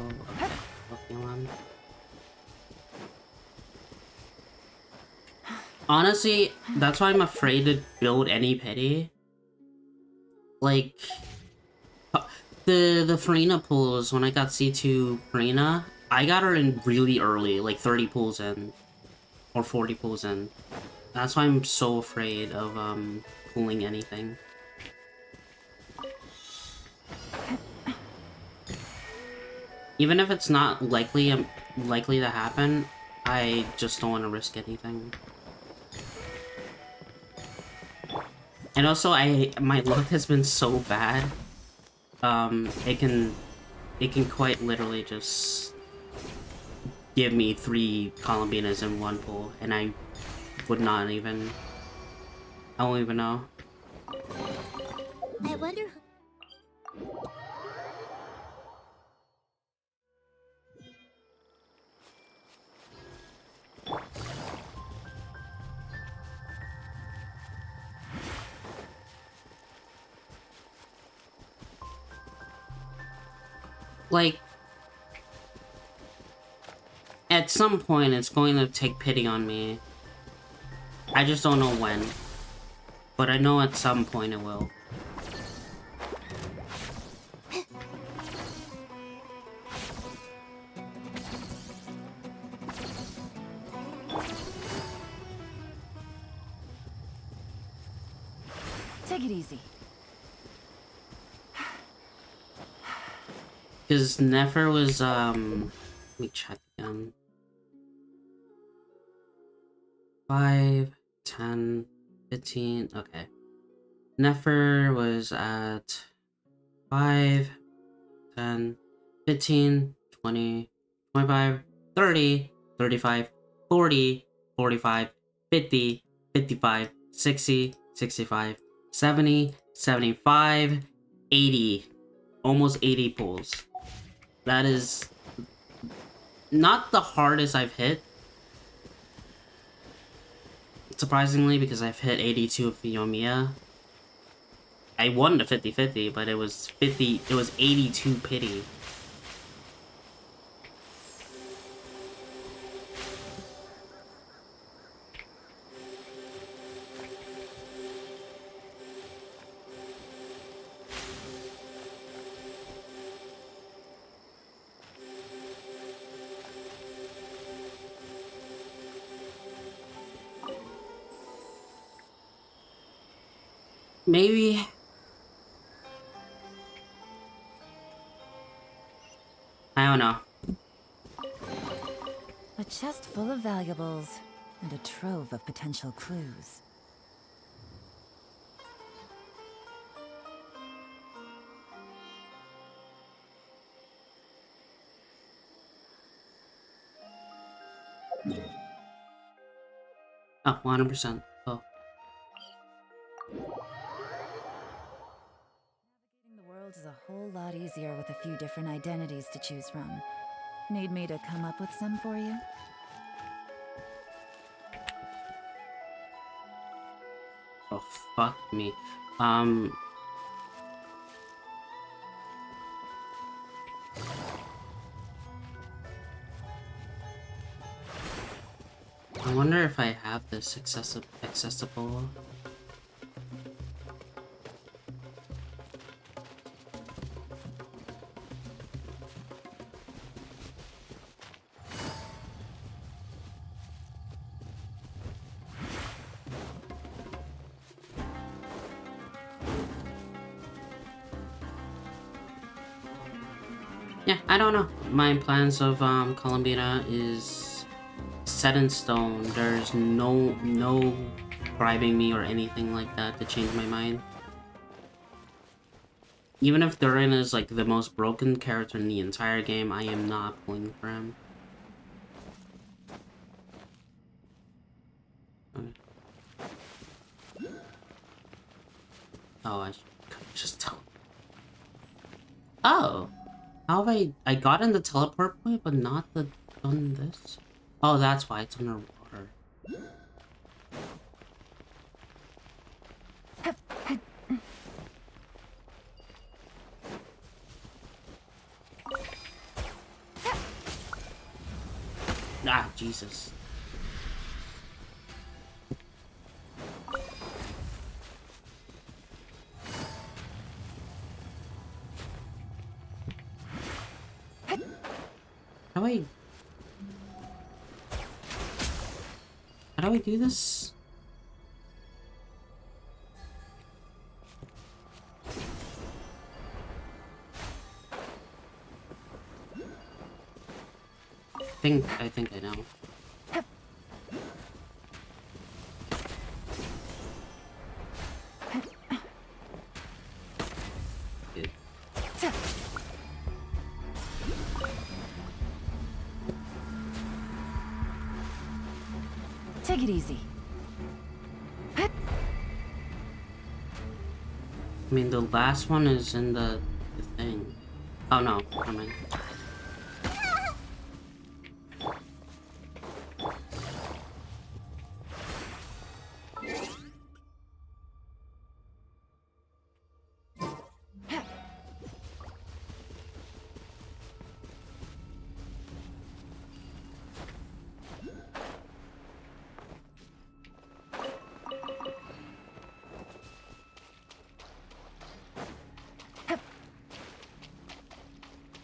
Pokemon. Honestly, that's why I'm afraid to build any pity. Like, the Farina pools, when I got C2 Farina, I got her in really early, like 30 pools in. Or 40 pools in. That's why I'm so afraid of, pulling anything. Even if it's not likely to happen, I just don't want to risk anything. And also, my luck has been so bad. It can quite literally just give me 3 Columbinas in one pool, and I won't even know. I wonder who... Like, at some point, it's going to take pity on me. I just don't know when. But I know at some point it will. Take it easy. Because Nefer was, let me check again. 5, 10, 15, okay. Nefer was at 5, 10, 15, 20, 25, 30, 35, 40, 45, 50, 55, 60, 65, 70, 75, 80. Almost 80 pulls. That is not the hardest I've hit. Surprisingly, because I've hit 82 of Yomiya. I won the 50-50, but it was 82 pity. Maybe. I don't know. A chest full of valuables and a trove of potential clues. Oh, 100%. Oh. Navigating the world is a whole lot easier with a few different identities to choose from. Need me to come up with some for you? Oh, fuck me. I wonder if I have this accessible. Yeah, I don't know. My plans of Columbina is set in stone. There's no bribing me or anything like that to change my mind. Even if Durin is like the most broken character in the entire game, I am not pulling for him. Okay. Oh, I could just tell. Oh, how have I got in the teleport point, but not done this? Oh, that's why it's underwater. Ah, Jesus. How do I do this? I think I know. Good. Take it easy. I mean, the last one is in the thing. Oh no, never mind.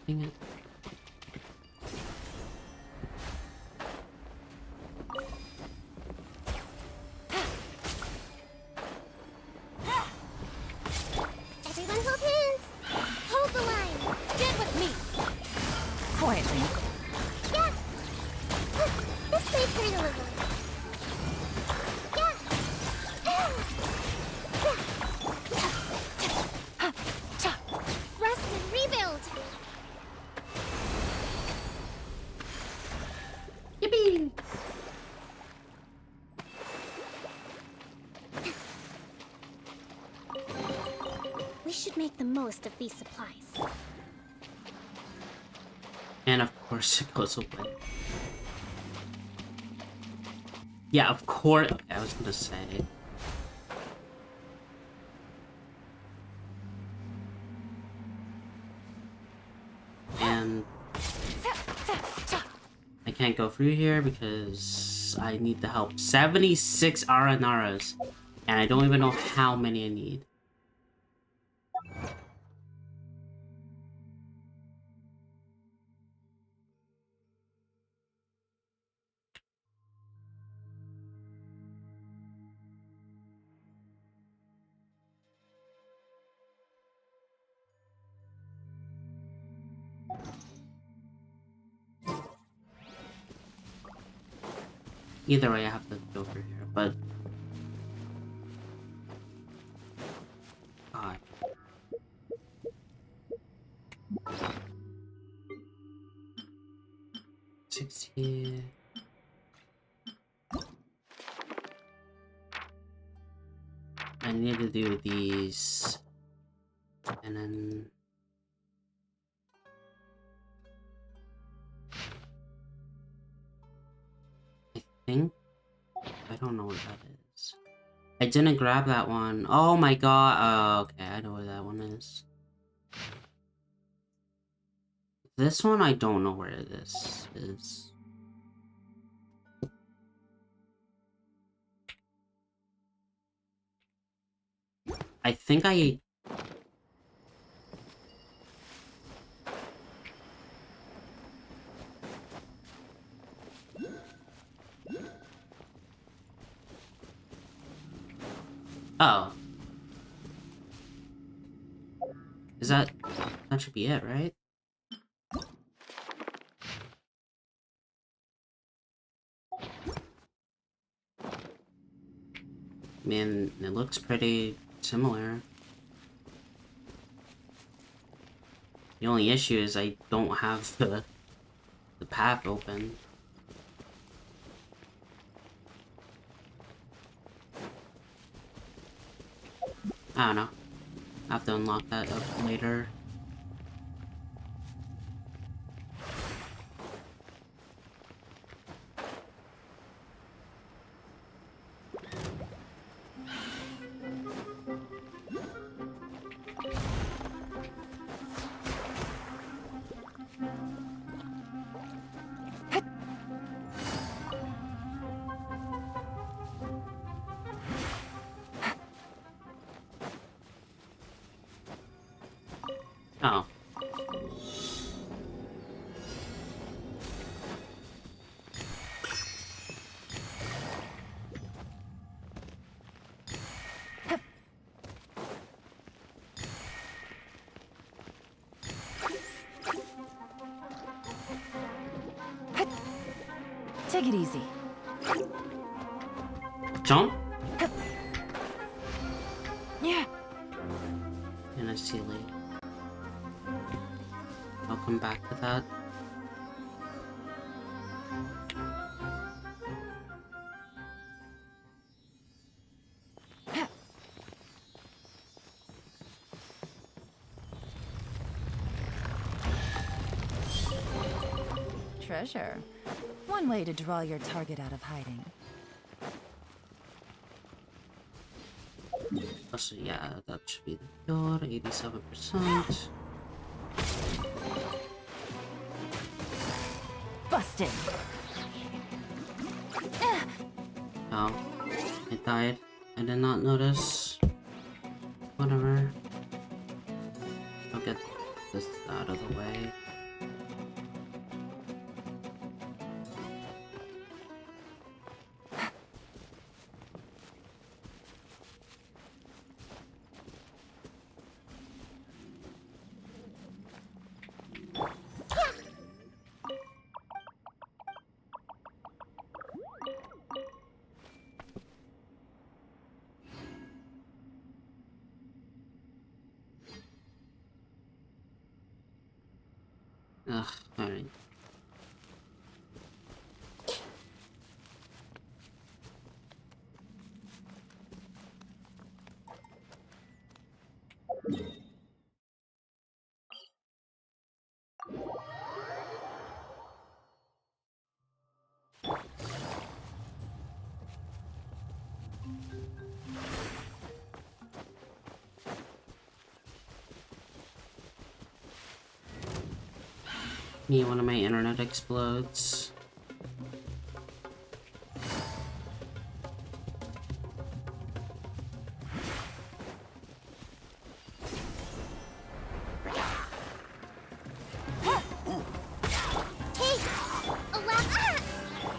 Dang it. Everyone hold hands! Hold the line! Stand with me! Quietly. Yeah! This way, turn a little. Yeah! Rest and rebuild! Yippee! We should make the most of these supplies. And of course it goes away. Yeah, of course. Okay, I was gonna say. And I can't go through here because I need the help. 76 Aranaras. And I don't even know how many I need. Either way, I have to go over here, but... God. $60... I need to do these... And then... I think... I don't know what that is. I didn't grab that one. Oh my god. Oh, okay, I know where that one is. This one, I don't know where this is. I think I... Oh. Is that... That should be it, right? I mean, it looks pretty similar. The only issue is I don't have the path open. I don't know. I have to unlock that up later. Oh. Take it easy. Jump? Yeah. And a silly. I'll come back to that. Treasure. One way to draw your target out of hiding. So yeah, that should be the door, 87%. Busted. Oh, I died. I did not notice. Whatever. I'll get this out of the way. Ugh, alright. Me, one of my internet explodes.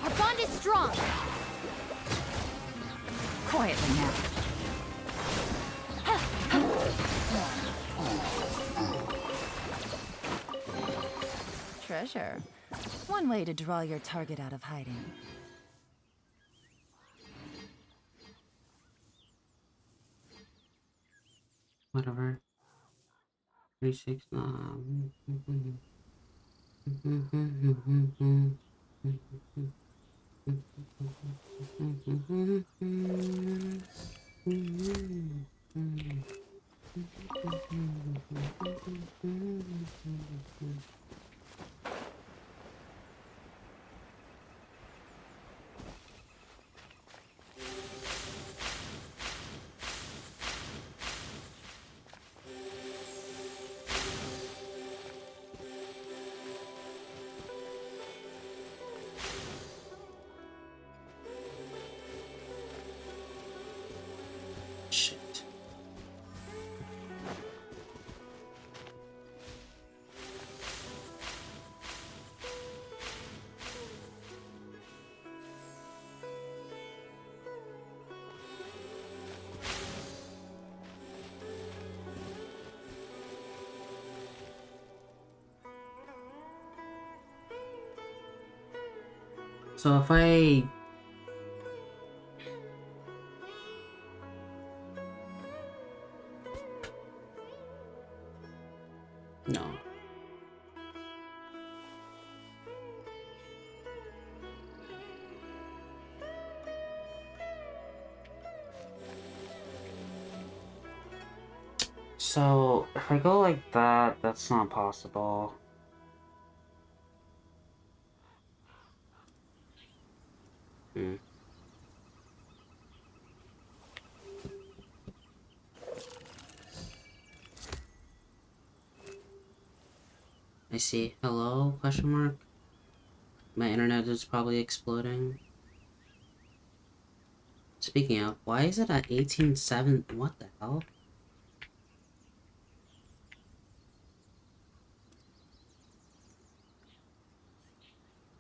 Our bond is strong. Quietly now. Treasure. One way to draw your target out of hiding. Whatever. 36. Shit. So if I... No. So, if I go like that, that's not possible. I see. Hello? Question mark? My internet is probably exploding. Speaking of, why is it at 18.7? What the hell?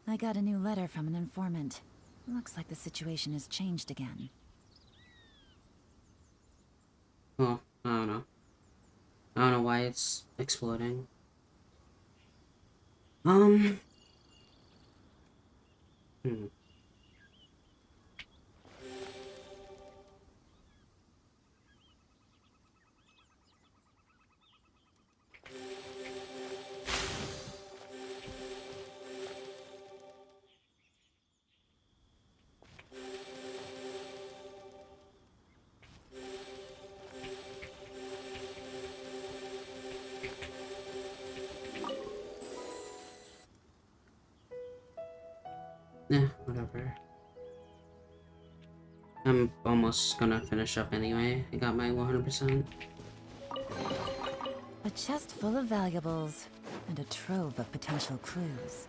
I got a new letter from an informant. Looks like the situation has changed again. Well, I don't know. I don't know why it's exploding. Hmm. Yeah, whatever. I'm almost gonna finish up anyway. I got my 100%. A chest full of valuables and a trove of potential clues.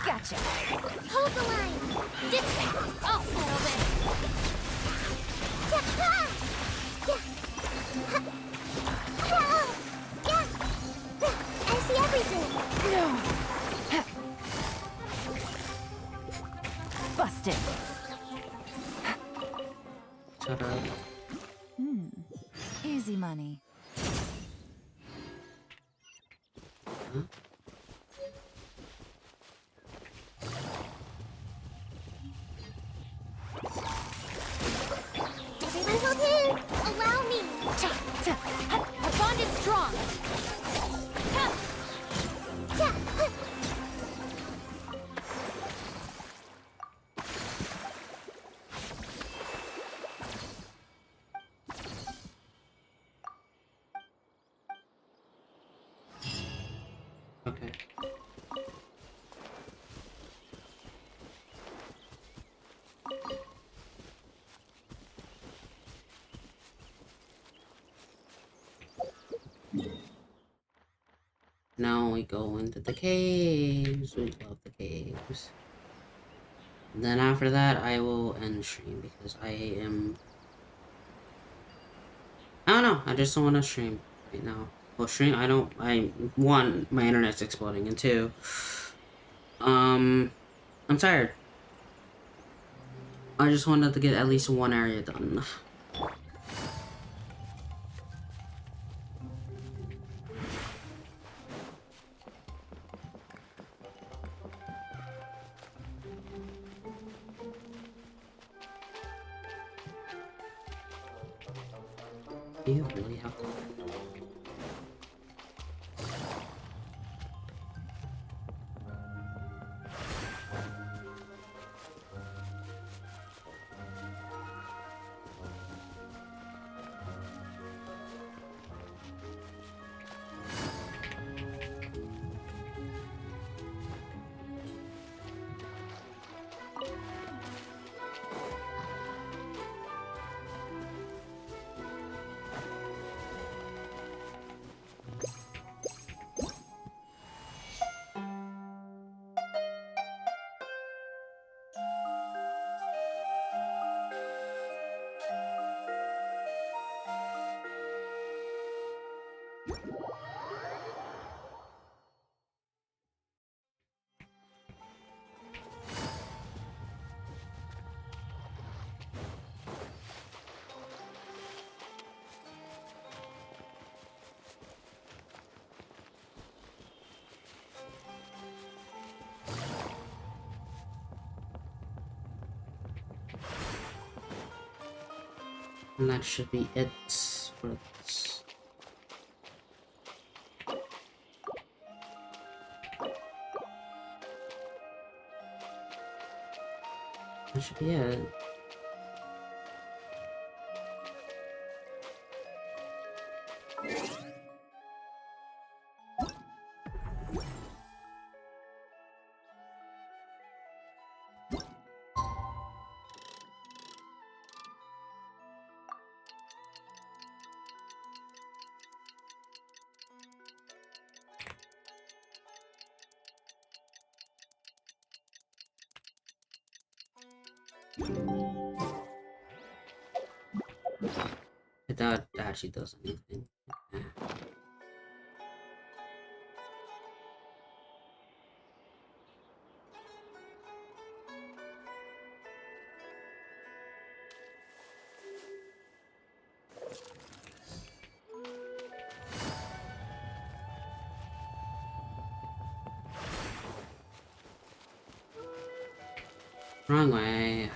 Gotcha. Hold the line. This way. I'll settle this. I see everything. Busted. Shut up. Easy money. Huh? Everyone hold here. Allow me. Our bond is strong. Okay. Now we go into the caves. We love the caves. And then after that, I will end stream because I am... I don't know. I just don't want to stream right now. Well, stream, one, my internet's exploding, and two, I'm tired. I just wanted to get at least one area done. Do you really have to? And that should be it for this. That should be it. That actually does anything. Wrong way.